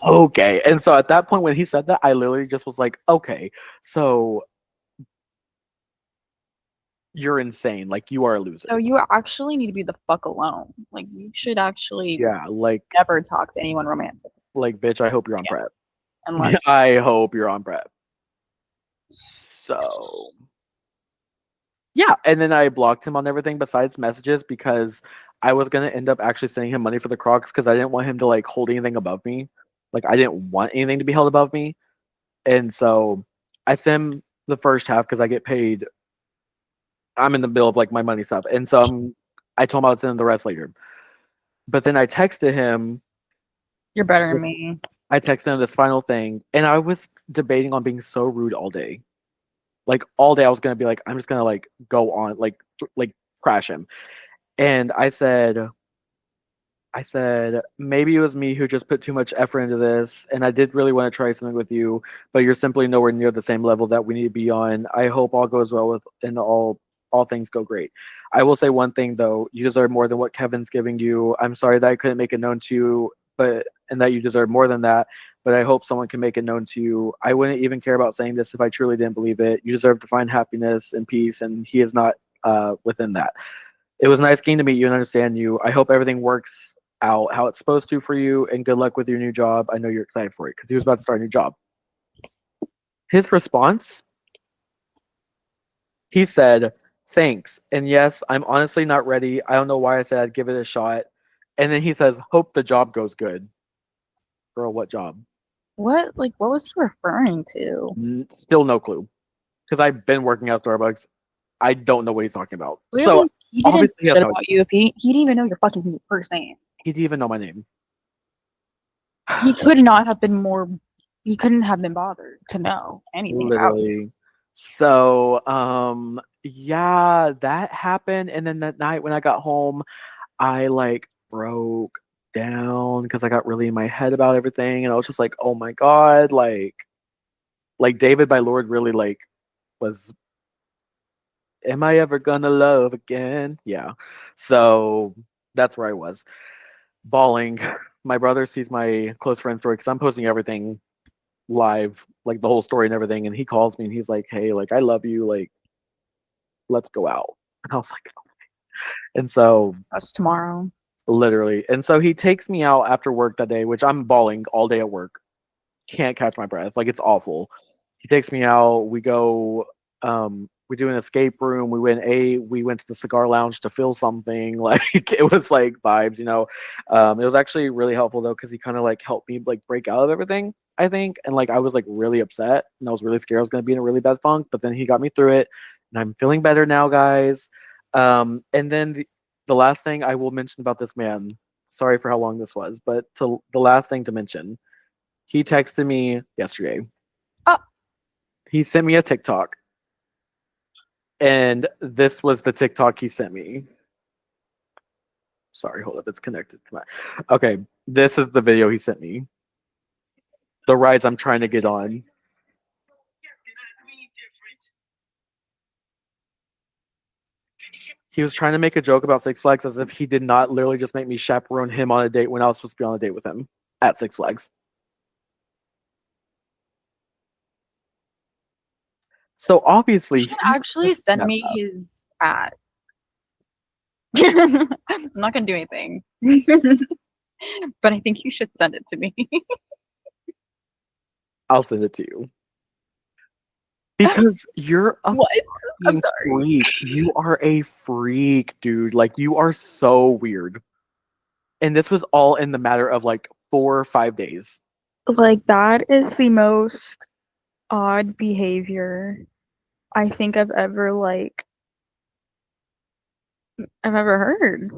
Okay. And so at that point when he said that, I literally just was like, okay, so you're insane, like you are a So loser. you actually need to be the fuck alone. Like you should actually Yeah, never talk to anyone romantic bitch, I hope you're on again, prep. unless I hope you're on prep. So yeah, and then I blocked him on everything besides messages because I was gonna end up actually sending him money for the Crocs because I didn't want him to like hold anything above me. Like I didn't want anything to be held above me, and so I sent him the first half because I get paid. I'm in the middle of like my money stuff, and so I told him I would send him the rest later. But then I texted him. you're better than me. I texted him this final thing, and I was debating on being so rude all day. Like all day, I was gonna be like, I'm just gonna like go on like crash him. And I said, maybe it was me who just put too much effort into this, and I did really want to try something with you, but you're simply nowhere near the same level that we need to be on. I hope all goes well with and all things go great. I will say one thing though, you deserve more than what Kevin's giving you. I'm sorry that I couldn't make it known to you, but and that you deserve more than that. But I hope someone can make it known to you. I wouldn't even care about saying this if I truly didn't believe it. You deserve to find happiness and peace, and he is not within that. It was nice getting to meet you and understand you. I hope everything works out how it's supposed to for you, and good luck with your new job. I know you're excited for it because he was about to start a new job. His response, he said, "Thanks. And yes, I'm honestly not ready. I don't know why I said I'd give it a shot." And then he says, "Hope the job goes good." Girl, what job? What was he referring to? Still no clue. Because I've been working at Starbucks. I don't know what he's talking about. So Clearly, he didn't obviously he has shit no about you if he didn't even know your fucking first name. He didn't even know my name. He could not have been more. He couldn't have been bothered to know anything about you. Literally. So, yeah, that happened. And then that night when I got home, I like broke down because I got really in my head about everything. And I was just like, oh my God, like David by Lord really like was, am I ever gonna love again? Yeah. So that's where I was. Bawling. My brother sees my close friend story because I'm posting everything live, like the whole story and everything, and he calls me and he's like, "Hey, like I love you, like let's go out." And I was like, "Okay." And so Us tomorrow. literally, and so he takes me out after work that day, which I'm bawling all day at work, can't catch my breath, like it's awful. He takes me out, we go, we do an escape room, we went to the cigar lounge to feel something, like it was like vibes, you know. It was actually really helpful though because he kind of like helped me like break out of everything, I think. And like I was like really upset and I was really scared I was going to be in a really bad funk, but then he got me through it and I'm feeling better now, guys. And then the last thing I will mention about this man, sorry for how long this was, but to the last thing to mention, he texted me yesterday. Oh. He sent me a TikTok. And this was the TikTok he sent me. Sorry, hold up. It's connected to my. Okay, this is the video he sent me. The rides I'm trying to get on. He was trying to make a joke about Six Flags as if he did not literally just make me chaperone him on a date when I was supposed to be on a date with him at Six Flags. So obviously, You should actually send me his ad. I'm not gonna do anything, but I think you should send it to me. I'll send it to you. Because you're a What? I'm sorry. freak. You are a freak, dude. Like you are so weird. And this was all in the matter of like 4 or 5 days. Like that is the most odd behavior I think I've ever heard.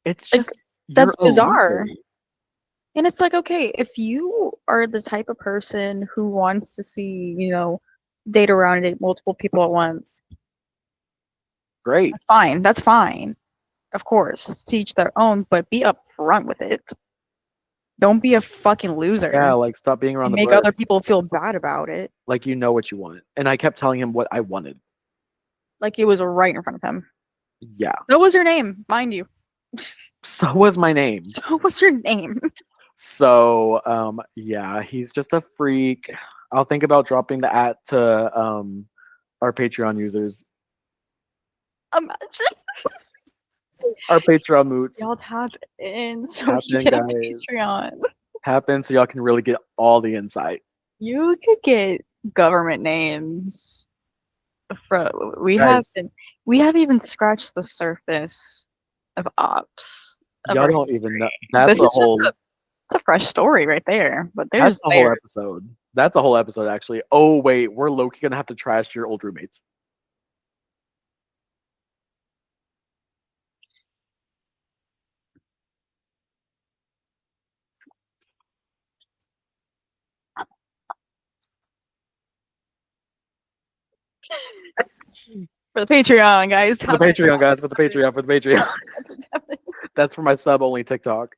It's Like, just that's you're a bizarre. loser. And it's like, okay, if you are the type of person who wants to see, date around and date multiple people at once, Great. that's fine. That's fine. Of course, to each their own, but be upfront with it. Don't be a fucking loser. Yeah, like stop being around And the make bush. other people feel bad about it. Like you know what you want. And I kept telling him what I wanted. Like it was right in front of him. Yeah. What was your name, mind you? So was my name. So what's your name? So yeah, he's just a freak. I'll think about dropping the at to our Patreon users. Imagine. Our Patreon moots. Y'all tap in so Tap you in, get a guys. Patreon. Happen so y'all can really get all the insight. You could get government names. We Guys, haven't even scratched the surface of ops. Of y'all our don't even know. history. That's This a is whole. just it's a fresh story right there. But That's there's a whole episode. That's a whole episode, actually. Oh wait, we're low-key gonna have to trash your old roommates. for the Patreon, guys. For the Patreon, guys. For the Patreon. For the Patreon. That's for my sub-only TikTok.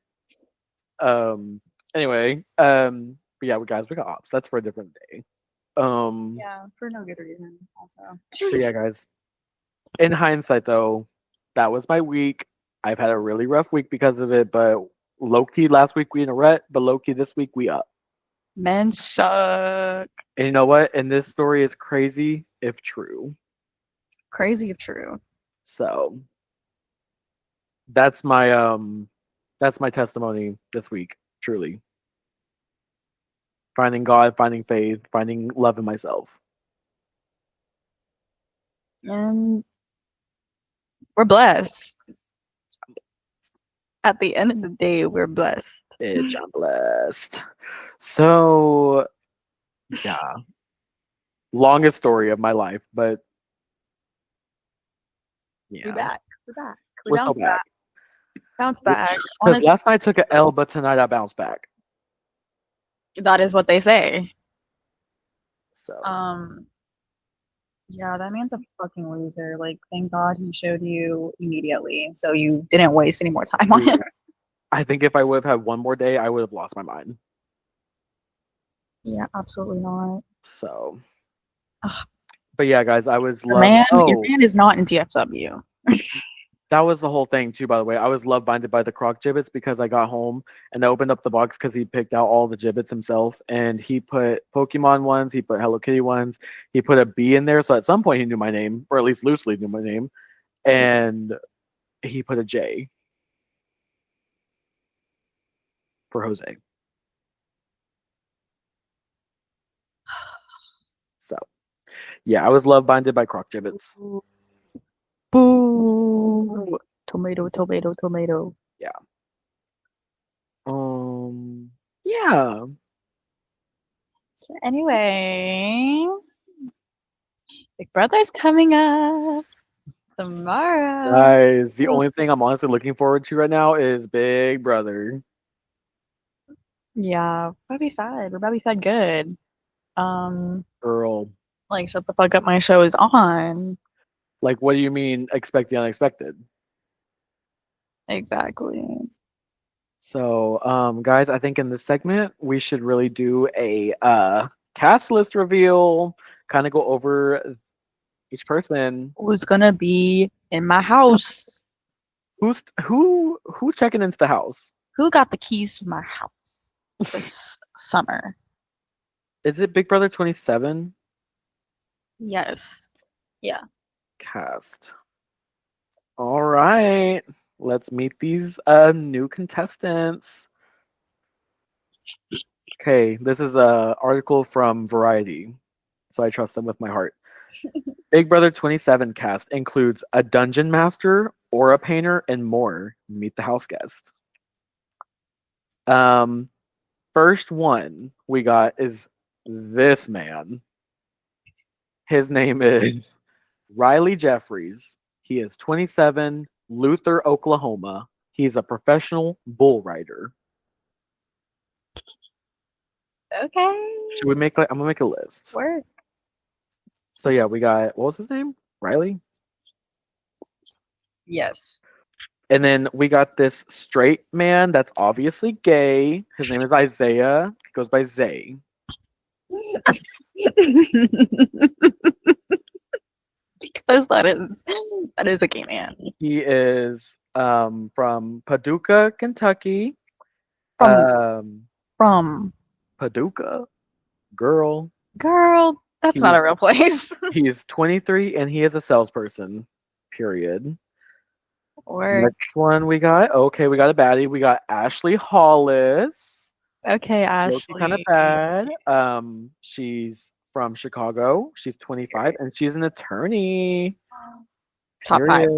Anyway. But yeah, guys, we got ops. That's for a different day. Yeah, for no good reason. Also. But yeah, guys. In hindsight, though, that was my week. I've had a really rough week because of it, but Low key, last week we in a rut, but low key this week we up. Men suck. And you know what? And this story is crazy if true. Crazy if true. So that's my testimony this week, truly. Finding God, finding faith, finding love in myself. And we're blessed. At the end of the day, we're blessed. Bitch, I'm blessed. So yeah. Longest story of my life, but yeah. We're back. We're back. We're so back. Bounce back. Because Honestly, last night I took an L, but tonight I bounced back. that is what they say. So Yeah, that man's a fucking loser. Like, thank God he showed you immediately, so you didn't waste any more time on him. I think if I would have had one more day, I would have lost my mind. Yeah, absolutely not. So, Ugh. but yeah, guys, I was Your loved. man is not in DFW. That was the whole thing too, by the way. I was love binded by the croc jibitz because I got home and I opened up the box because he picked out all the jibitz himself, and he put Pokemon ones, he put Hello Kitty ones, he put a B in there, so at some point he knew my name, or at least loosely knew my name, and he put a J for Jose. So yeah, I was love binded by croc jibitz. Boo! Tomato, tomato, tomato. Yeah. Yeah. So anyway, Big Brother's coming up tomorrow. Guys, the only thing I'm honestly looking forward to right now is Big Brother. Yeah, we're about to be fed. We're about to be fed good. Girl. Like, shut the fuck up, my show is on. Like, what do you mean expect the unexpected? Exactly. So, guys, I think in this segment we should really do a cast list reveal, kind of go over each person. Who's gonna be in my house? Who checking into the house? Who got the keys to my house this summer? Is it Big Brother 27 Yes. Yeah. cast? All right. Let's meet these new contestants. Okay, this is a article from Variety, so I trust them with my heart. Big Brother 27 cast includes a dungeon master, aura painter, and more. Meet the house guest. First one we got is this man. His name is Riley Jeffries. He is 27, Luther, Oklahoma. He's a professional bull rider. Okay. Should we make I'm gonna make a list. Work. So yeah, we got, what was his name? Riley? Yes. And then we got this straight man that's obviously gay. His name is Isaiah. He goes by Zay. Because that is a gay man. He is from Paducah, Kentucky. From Paducah, girl. That's not a real place. He is 23 and he is a salesperson. Period. Or Next one we got. Okay, we got a baddie. We got Ashley Hollis. okay, Ashley. Kind of bad. She's from Chicago. She's 25 and she's an attorney. Top 5.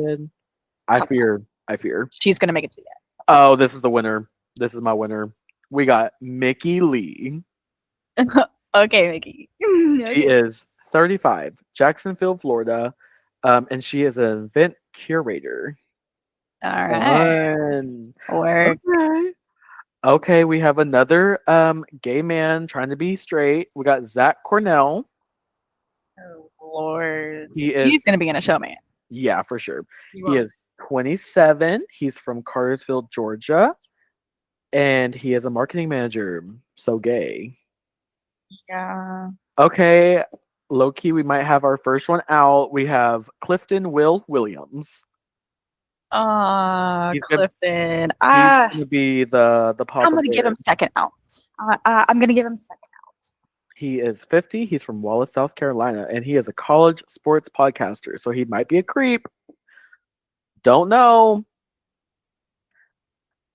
I fear. She's gonna make it to the end. Oh, this is the winner. This is my winner. We got Mickey Lee. Okay, Mickey. She is 35, Jacksonville, Florida, and she is an event curator. All right. Work. Okay, we have another gay man trying to be straight. We got Zach Cornell. Oh Lord. He's gonna be in a show, man. Yeah, for sure. He is 27. He's from Cartersville, Georgia. And he is a marketing manager. So gay. Yeah. Okay, low-key, we might have our first one out. We have Clifton Will Williams. He's gonna Clifton. he's gonna be the I'm Papa gonna give Bear. him second out. I'm gonna give him second out. He is 50. He's from Wallace, South Carolina, and he is a college sports podcaster. So he might be a creep. Don't know.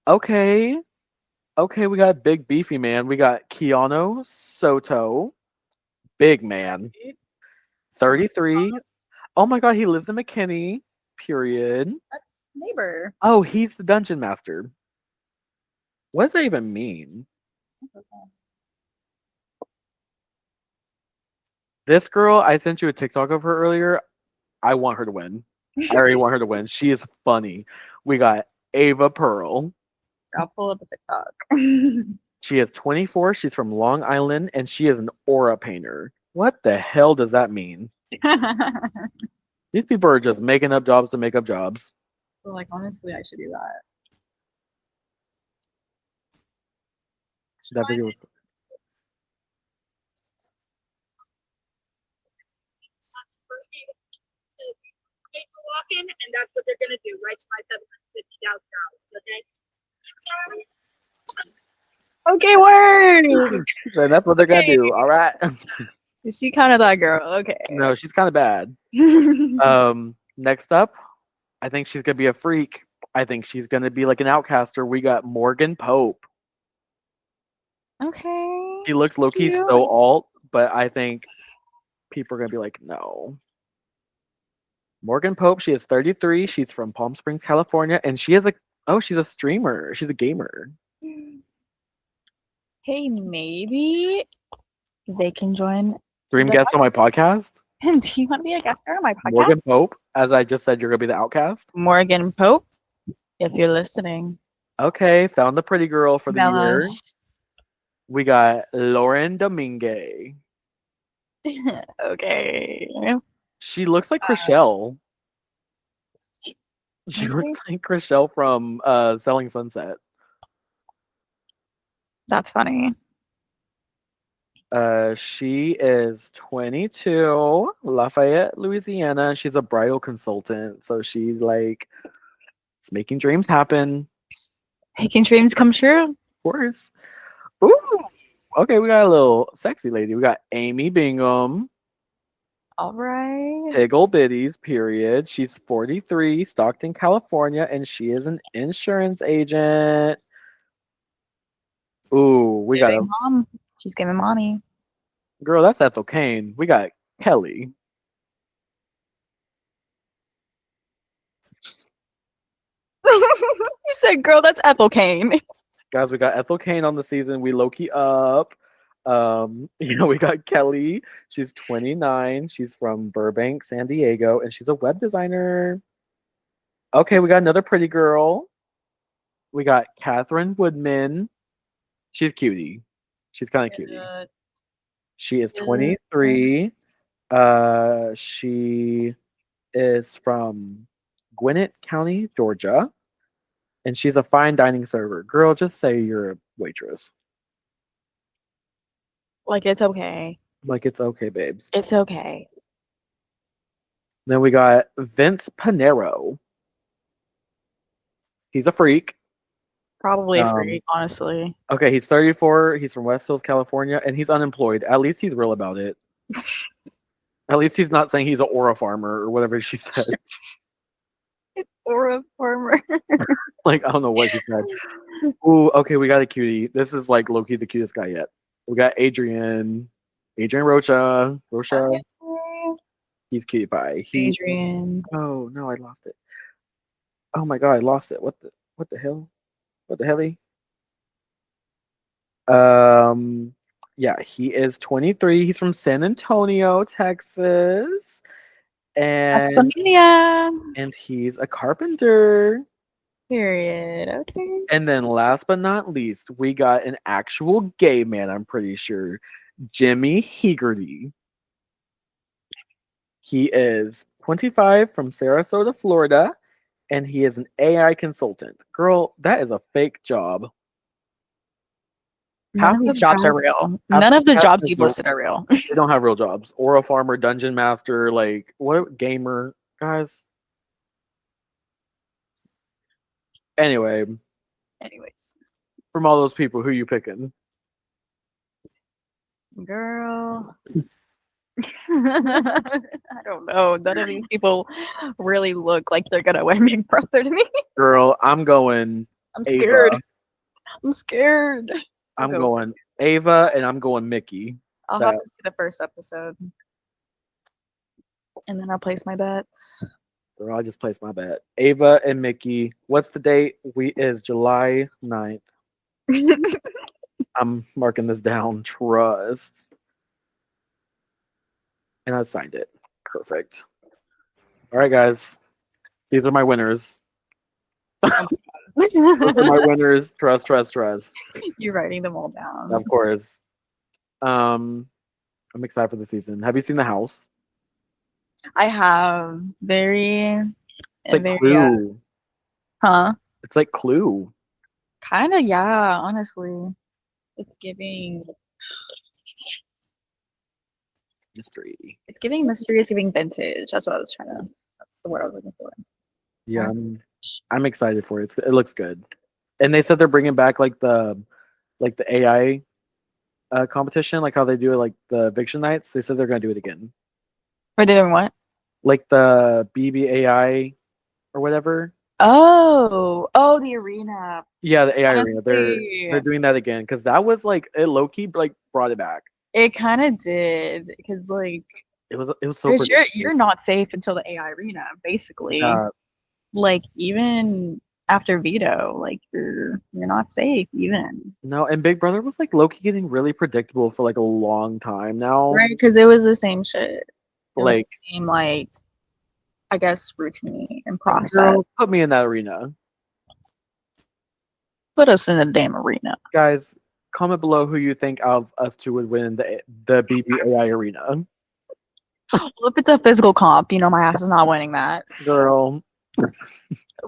Okay. Okay, we got big beefy man. We got Keanu Soto. Big man. 33. Oh my god, he lives in McKinney. Period. That's neighbor. Oh, he's the dungeon master. What does that even mean? This girl, I sent you a TikTok of her earlier. I want her to win. I already want her to win. She is funny. We got Ava Pearl. I'll pull up a TikTok. She is 24. She's from Long Island, and she is an aura painter. What the hell does that mean? These people are just making up jobs to make up jobs. So, like, honestly, I should do that. That video was... walking, and that's what they're gonna do, right to my $750,000. Okay. Okay, word. So that's what they're gonna do. All right. Is she kind of that girl? Okay. No, she's kind of bad. Next up, I think she's gonna be a freak. I think she's gonna be like an outcaster. We got Morgan Pope. Okay. He looks low key so alt, but I think people are gonna be like, no. Morgan Pope, she is 33. She's from Palm Springs, California, and she is she's a streamer. She's a gamer. Hey, maybe they can join. Dream guest on my podcast. Do you want to be a guest star on my podcast? Morgan Pope, as I just said, you're gonna be the outcast. Morgan Pope, if you're listening. Okay, found the pretty girl for the year. Bellas. We got Lauren Domingue. Okay. She looks like Chriselle. She Is looks like Chriselle from Selling Sunset. That's funny. She is 22, Lafayette, Louisiana. She's a bridal consultant, so she's like, it's making dreams happen. Making dreams come true. Of course. Ooh. Okay, we got a little sexy lady. We got Amy Bingham. All right. Piggle Bitties, period. She's 43, Stockton, California, and she is an insurance agent. Ooh, we got a mom. She's giving mommy. girl. That's Ethel Kane. We got Kelly. You said, girl, that's Ethel Kane. Guys, we got Ethel Kane on the season. We low key up. We got Kelly. She's 29. She's from Burbank, San Diego, and she's a web designer. Okay, we got another pretty girl. We got Catherine Woodman. She's cutie. She's kind of cutie. She is 23. She is from Gwinnett County, Georgia. And she's a fine dining server. Girl, just say you're a waitress. Like, it's okay. Like, it's okay, babes. It's okay. Then we got Vince Panero. He's a freak. Probably a freak, honestly. Okay, he's 34. He's from West Hills, California, and he's unemployed. At least he's real about it. At least he's not saying he's an aura farmer or whatever she said. Aura farmer. Like, I don't know what she said. Ooh, okay, we got a cutie. This is like low-key the cutest guy yet. We got Adrian Rocha. He's cutie pie. Adrian. Oh no, I lost it. Oh my god, I lost it. What the hell? What the helly? Yeah, he is 23. He's from San Antonio, Texas. And he's a carpenter. Period. Okay. And then last but not least, we got an actual gay man, I'm pretty sure. Jimmy Hegarty. He is 25 from Sarasota, Florida, and he is an AI consultant. Girl, that is a fake job. None of these jobs are real. None of the jobs you've listed are real. They don't have real jobs. Aura farmer, dungeon master, like what gamer, guys. Anyway, Anyways, from all those people, who you picking? girl. I don't know. None of these people really look like they're gonna win Big Brother to me. Girl, I'm going I'm Ava. scared. I'm scared. I'm Okay. going Ava, and I'm going Mickey. I'll have to see the first episode. And then I'll place my bets. Girl, I just placed my bet. Ava and Mickey. What's the date? Is July 9th. I'm marking this down. Trust. And I signed it. Perfect. All right, guys. These are my winners. Those are my winners. Trust. You're writing them all down. Of course. I'm excited for the season. Have you seen The House? I have very, It's like very, Clue. huh? It's like Clue. Kind of, yeah. Honestly, it's giving. Mystery. It's giving mysterious, giving vintage. That's what I was trying to. That's the word I was looking for. Yeah, I'm excited for it. It looks good. And they said they're bringing back like the AI competition, like how they do it, like the eviction nights. They said they're gonna do it again, We're doing what? like the BBAI or whatever. Oh, the arena. Yeah, the AI arena. Honestly, They're doing that again because that was like it low key like brought it back. it kind of did because like It was so. 'cause predictable. you're not safe until the AI arena, basically. Uh, Like even after veto, like you're not safe even. no, and Big Brother was like low key getting really predictable for like a long time now. Right, because it was the same shit. It was Like, the same, like, I guess, routine and process. girl, put me in that arena. Put us in the damn arena. Guys, comment below who you think of us two would win the BBAI arena. Well, if it's a physical comp, my ass is not winning that. Girl,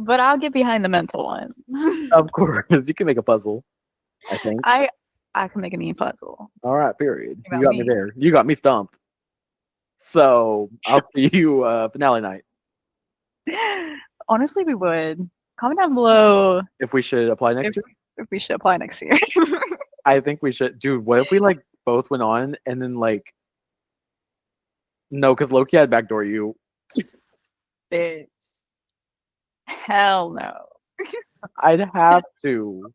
But I'll get behind the mental ones. of course, you can make a puzzle, I think. I can make a mean puzzle. All right, period. About You got me me. there. You got me stumped. So, I'll see you finale night. Honestly, we would. Comment down below If we should apply next year. if we should apply next year. I think we should. Dude, what if we like both went on and then like no, because Loki had backdoor you. Bitch. Hell no. I'd have to.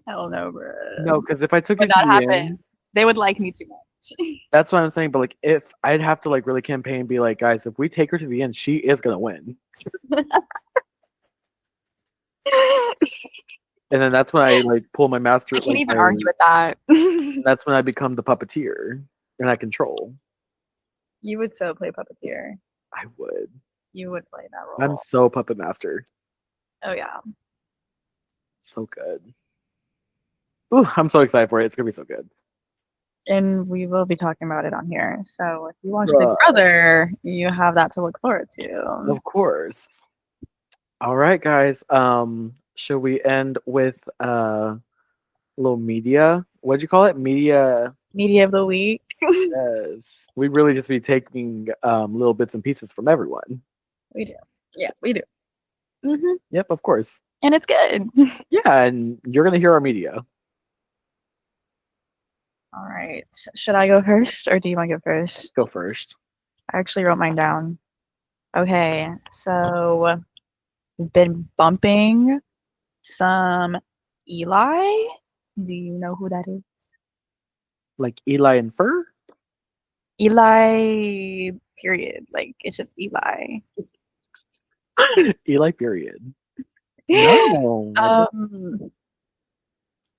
Hell no, bro. No, because if I took Would it to not the happen. end, They would like me too much. that's what I'm saying. But like, if I'd have to like really campaign, and be like, guys, if we take her to the end, she is gonna win. And then that's when I like pull my master. I can't like, even my- argue with that. That's when I become the puppeteer and I control. You would so play puppeteer. I would. You would play that role. I'm so puppet master. Oh yeah. So good. Ooh, I'm so excited for it. It's gonna be so good. And we will be talking about it on here. So if you watch Big Bruh. Brother, you have that to look forward to. Of course. All right, guys. Should we end with a little media? What'd you call it? Media. Media of the week. Yes. We really just be taking little bits and pieces from everyone. We do. Yeah, we do. Hmm. Yep, of course. And it's good. Yeah, and you're gonna hear our media. All right. Should I go first or do you want to go first? Go first. I actually wrote mine down. Okay, so we've been bumping some Eli. Do you know who that is? Like Eli and Fur? Eli, period. Like, it's just Eli. Eli period. No.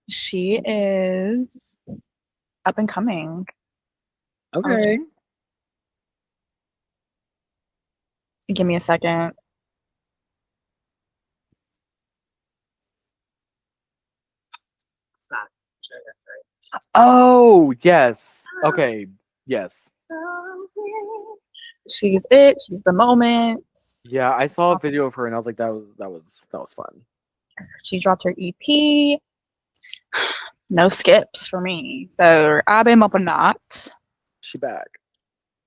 She is up and coming. Okay. Give me a second. Oh, yes. Okay. Yes. She's it. She's the moment. Yeah, I saw a video of her and I was like, that was fun. She dropped her EP. No skips for me. So I've been bumping that. She back.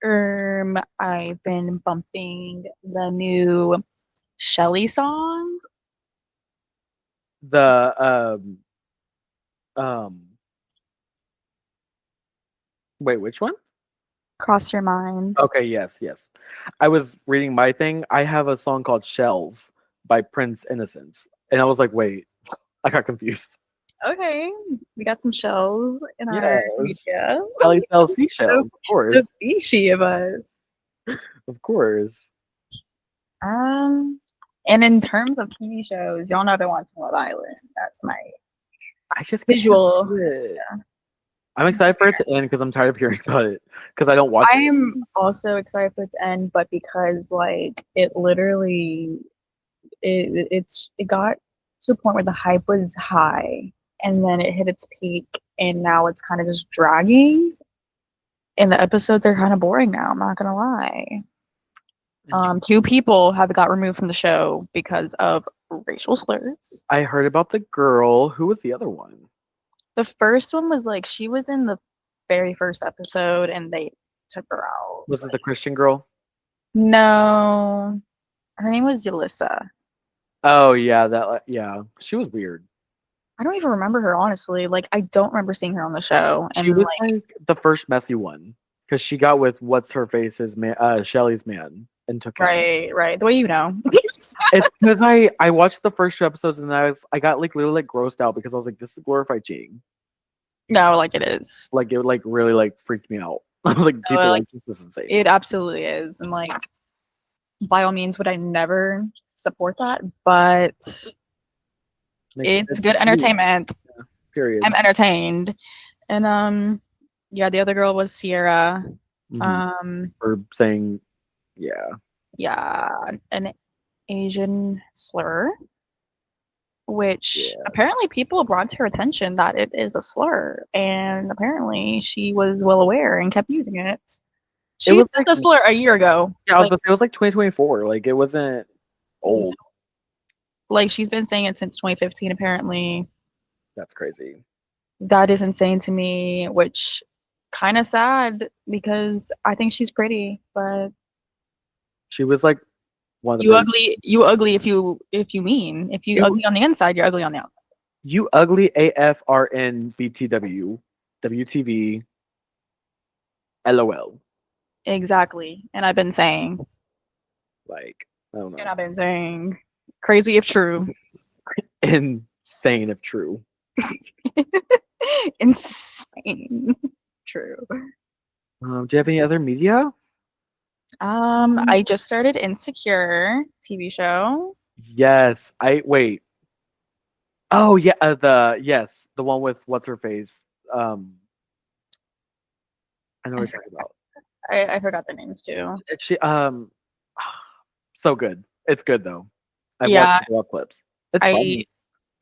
I've been bumping the new Shelly song. the um wait, which one? Cross your mind. Okay, yes. I was reading my thing. I have a song called Shells by Prince Innocence. And I was like, wait, I got confused. Okay, we got some shells in our Yes. media. Shelly sells So, seashells, of course. so fishy of us. Of course. Um, and in terms of TV shows, y'all know they're watching Love Island. That's my I just visual. I'm excited for it to end because I'm tired of hearing about it. Because I don't watch I it. am also excited for it to end, but because like it literally, it got to a point where the hype was high, and then it hit its peak, and now it's kind of just dragging, and the episodes are kind of boring now. I'm not gonna lie. Two people have got removed from the show because of racial slurs. I heard about the girl. Who was the other one? The first one was like she was in the very first episode, and they took her out. Was it the Christian girl? No, her name was Yelissa. Oh yeah. She was weird. I don't even remember her honestly. Like I don't remember seeing her on the show. And She was like like the first messy one because she got with what's her face's man, Shelly's man, and took him. right. The way you know. It's because I watched the first 2 episodes and I got like literally like grossed out because I was like, this is glorified cheating. No, like it is. Like it like really like freaked me out. I was like, people like, like this is insane. It absolutely is. And like by all means would I never support that, but it's good entertainment. Yeah, period. I'm entertained. And yeah, the other girl was Sierra. For saying Yeah, an Asian slur, which apparently people brought to her attention that it is a slur, and apparently she was well aware and kept using it. She said like, the slur a year ago. Yeah, I was it was like 2024. Like it wasn't old. Like she's been saying it since 2015 apparently. That's crazy. That is insane to me, which kind of sad because I think she's pretty, but she was like one of the you ugly if you mean. If you ugly on the inside, you're ugly on the outside. You ugly AFRN BTW WTV LOL. Exactly. And I've been saying like I don't know. And I've been saying crazy if true. Insane if true. Insane. True. Do you have any other media? I just started Insecure TV show. Yes. Oh yeah, the one with what's her face. I know what you're talking about. I forgot the names too. She so good. It's good though. I've Yeah. watched a lot of clips. It's fun.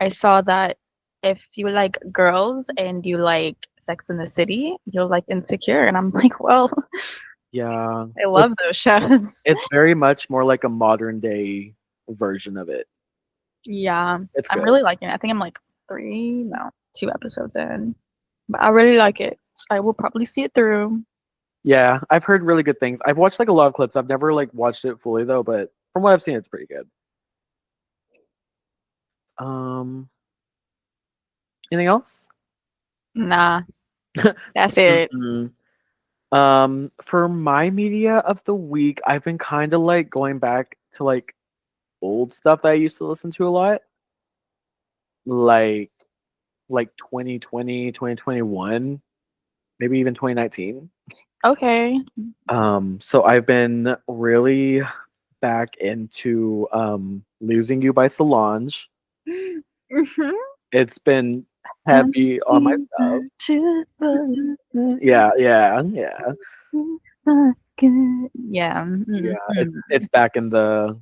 I saw that if you like girls and you like Sex in the City, you'll like Insecure, and I'm like, well, yeah, I love those shows. It's very much more like a modern day version of it. Yeah, it's I'm really liking it. I think I'm like 2 episodes in, but I really like it. So I will probably see it through. Yeah, I've heard really good things. I've watched like a lot of clips. I've never like watched it fully though, but from what I've seen, it's pretty good. Anything else? Nah, that's it. For my media of the week, I've been kind of like going back to like old stuff that I used to listen to a lot. Like 2020, 2021, maybe even 2019. Okay. So I've been really back into Losing You by Solange. Mm-hmm. It's been heavy on my stuff. Yeah. Yeah. It's back in the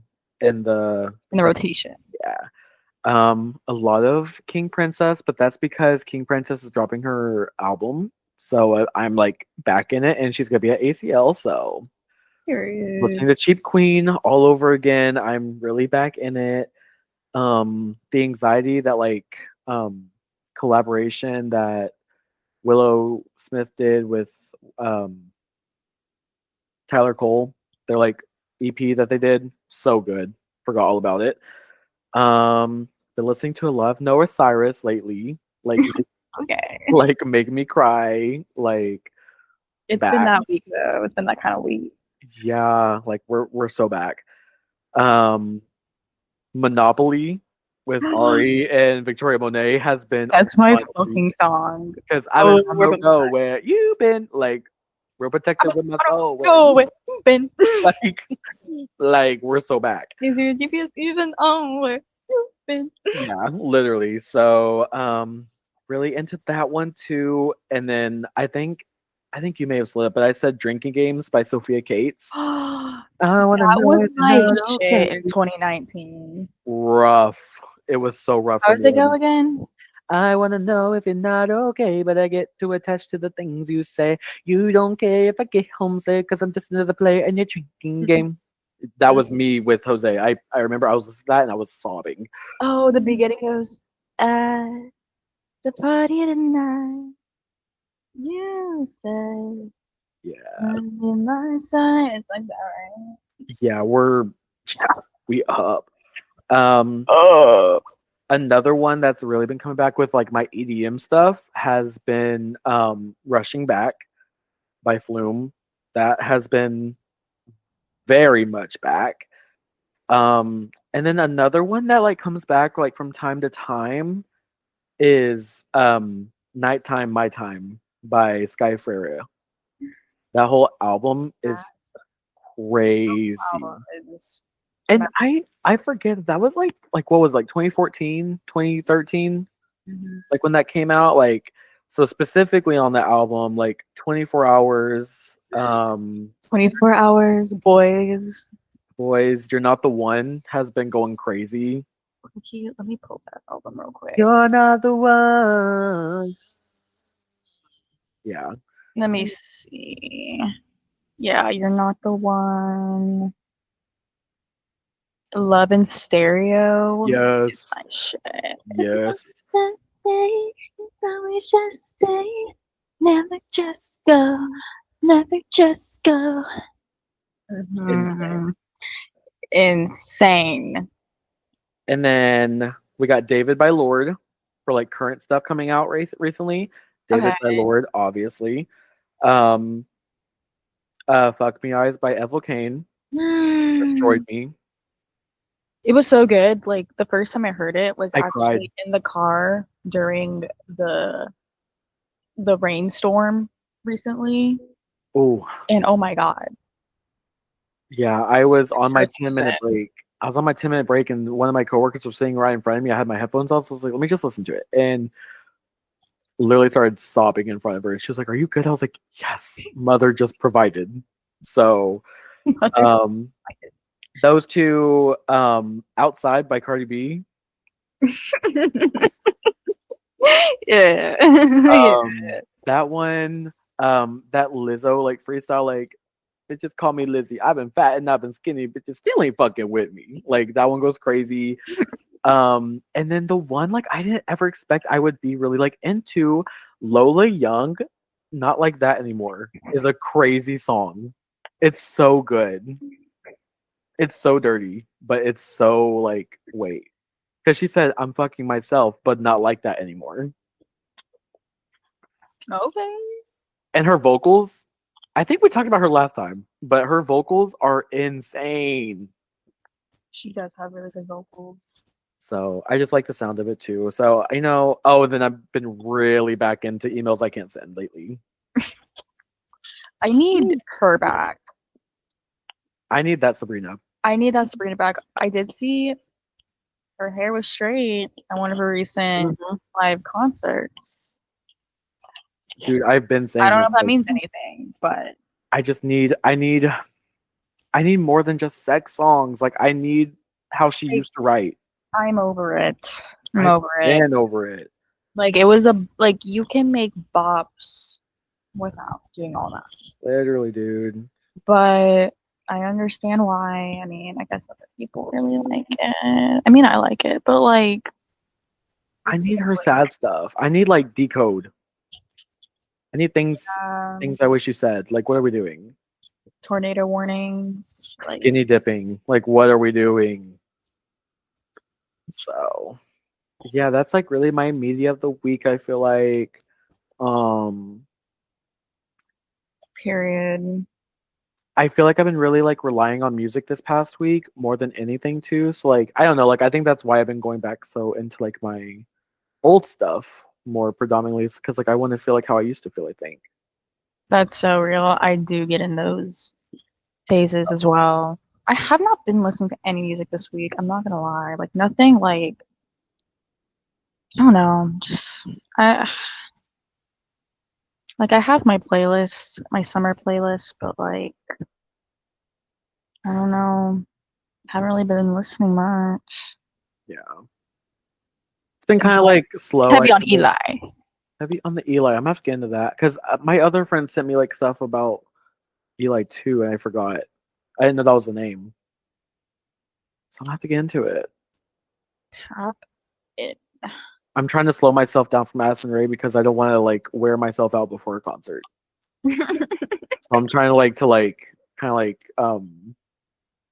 rotation. Yeah. A lot of King Princess, but that's because King Princess is dropping her album. So I'm like back in it, and she's gonna be at ACL. So listening to Cheap Queen all over again. I'm really back in it. The anxiety that like collaboration that Willow Smith did with Tyler Cole, their like EP that they did, so good. Forgot all about it. been listening to a lot of Noah Cyrus lately. Like, Okay. like make me cry. Like, It's back. been that week though. It's been that kind of week. Yeah, like we're so back. Monopoly with Ari and Victoria Monet has been That's my on fucking song. because I've Oh, been we're trying to go where you've been. Like, real protective with my soul. Where Go you- with Ben. like we're so back. Is your GPS even on where you've been? Yeah, literally. So, really into that one too. And then I think you may have slid up, but I said "Drinking Games" by Sophia Cates. I want to That know was if my you're not shit okay. in 2019. Rough. It was so rough. How for does it me. go again? I want to know if you're not okay, but I get too attached to the things you say. You don't care if I get homesick because I'm just another player in your drinking game. That was me with Jose. I remember I was listening to that and I was sobbing. Oh, the beginning goes, at the party tonight, you said, Yeah. in my side. It's like that, right? Yeah, we up. Oh. Another one that's really been coming back with like my EDM stuff has been Rushing Back by Flume. That has been very much back. And then another one that like comes back like from time to time is Nighttime My Time by Sky Ferreira. That whole album is crazy. And I forget that was like what was it, like 2014, 2013, like when that came out. Like, so specifically on that album, like 24 Hours, 24 Hours, Boys. Boys, You're Not the One has been going crazy. Let me pull that album real quick. You're not the one. Yeah. Let me see. Yeah, You're Not the One. Love in Stereo. Yes. My shit. Yes. It's always just stay. Never just go. Never just go. Insane. And then we got David by Lord for like current stuff coming out recently. David by Lord, obviously. Fuck Me Eyes by Ethel Cain. Destroyed me. It was so good. Like the first time I heard it was I actually cried. in the car during the rainstorm recently. Oh. And oh my god. Yeah, I was on my 10-minute Upset. break. I was on my 10-minute break and one of my coworkers was sitting right in front of me. I had my headphones on, so I was like, let me just listen to it. And literally started sobbing in front of her. She was like, "Are you good?" I was like, "Yes, mother just provided." So those two, Outside by Cardi B. Yeah. That one, that Lizzo like freestyle, like, bitches call me Lizzie. I've been fat and I've been skinny, bitches still ain't fucking with me. Like that one goes crazy. And then the one like I didn't ever expect I would be really like into, Lola Young, Not Like That Anymore, is a crazy song. It's so good. It's so dirty, but it's so like, wait. Because she said, I'm fucking myself, but not like that anymore. Okay. And her vocals, I think we talked about her last time, but her vocals are insane. She does have really good vocals. So I just like the sound of it too. So, then I've been really back into emails I can't send lately. I need her back. I need that Sabrina. I need that Sabrina back. I did see her hair was straight at one of her recent live concerts. Dude, I've been saying I don't know this, if that like, means anything, but I need more than just sex songs. Like I need how she used to write. I'm over it. I'm over it. And over it. Like you can make bops without doing all that. Literally, dude. But I understand why. I mean, I guess other people really like it. I mean, I like it, but like I need her sad stuff. I need like Decode. I need things I wish you said. Like, what are we doing? Tornado warnings. Like, Skinny dipping. Like, what are we doing? So yeah, that's like really my media of the week. I feel like, Period. I feel like I've been really like relying on music this past week more than anything too. So like, I don't know, like I think that's why I've been going back so into like my old stuff more predominantly, because like I want to feel like how I used to feel. I think. That's so real. I do get in those phases as well. I have not been listening to any music this week. I'm not gonna lie. Like nothing like I don't know. Just I like I have my playlist, my summer playlist, but like I don't know. Haven't really been listening much. Yeah, it's been kind of like slow. Heavy I on feel. Eli. Heavy on the Eli. I'm gonna have to get into that because my other friend sent me like stuff about Eli too, and I forgot. I didn't know that was the name, so I'm gonna have to get into it. Tap it. I'm trying to slow myself down from Addison Rae because I don't want to like wear myself out before a concert. So I'm trying to kind of like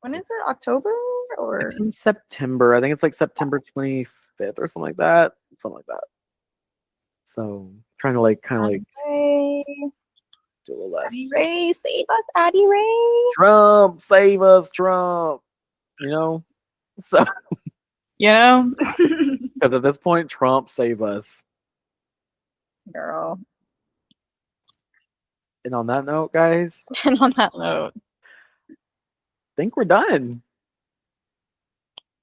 When is it? October or it's in September. I think it's like September 25th or something like that. Something like that. So trying to like kind of like Ray? do a little Addie less. Ray, save us, Addie Ray. Trump, save us, Trump. You know? So You know, because at this point, Trump save us. girl. And on that note, guys, And on that note, I think we're done.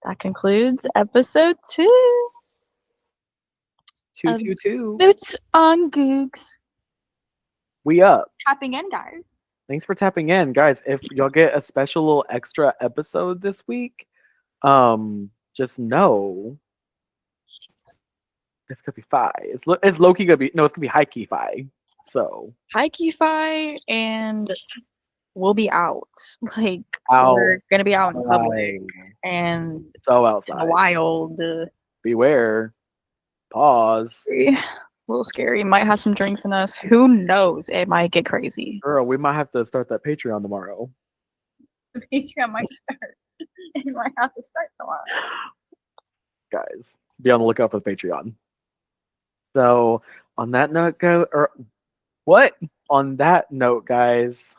that concludes episode 2 of 222. Moots on Googs. We up. Tapping in, guys. Thanks for tapping in, guys. If y'all get a special little extra episode this week, just know it's gonna be fi. It's low key gonna be it's gonna be high key fi. So Hi, Key-Fi, and we'll be out. Like, Out. we're going to be out in public and so in the outside. wild. Beware. Pause. A little scary. Might have some drinks in us. Who knows? It might get crazy. Girl, we might have to start that Patreon tomorrow. The Patreon might start. It might have to start tomorrow. Guys, be on the lookout for the Patreon. So on that note, on that note, guys,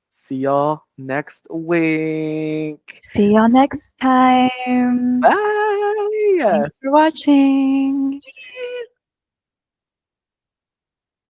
see y'all next week. See y'all next time. Bye. Thanks for watching.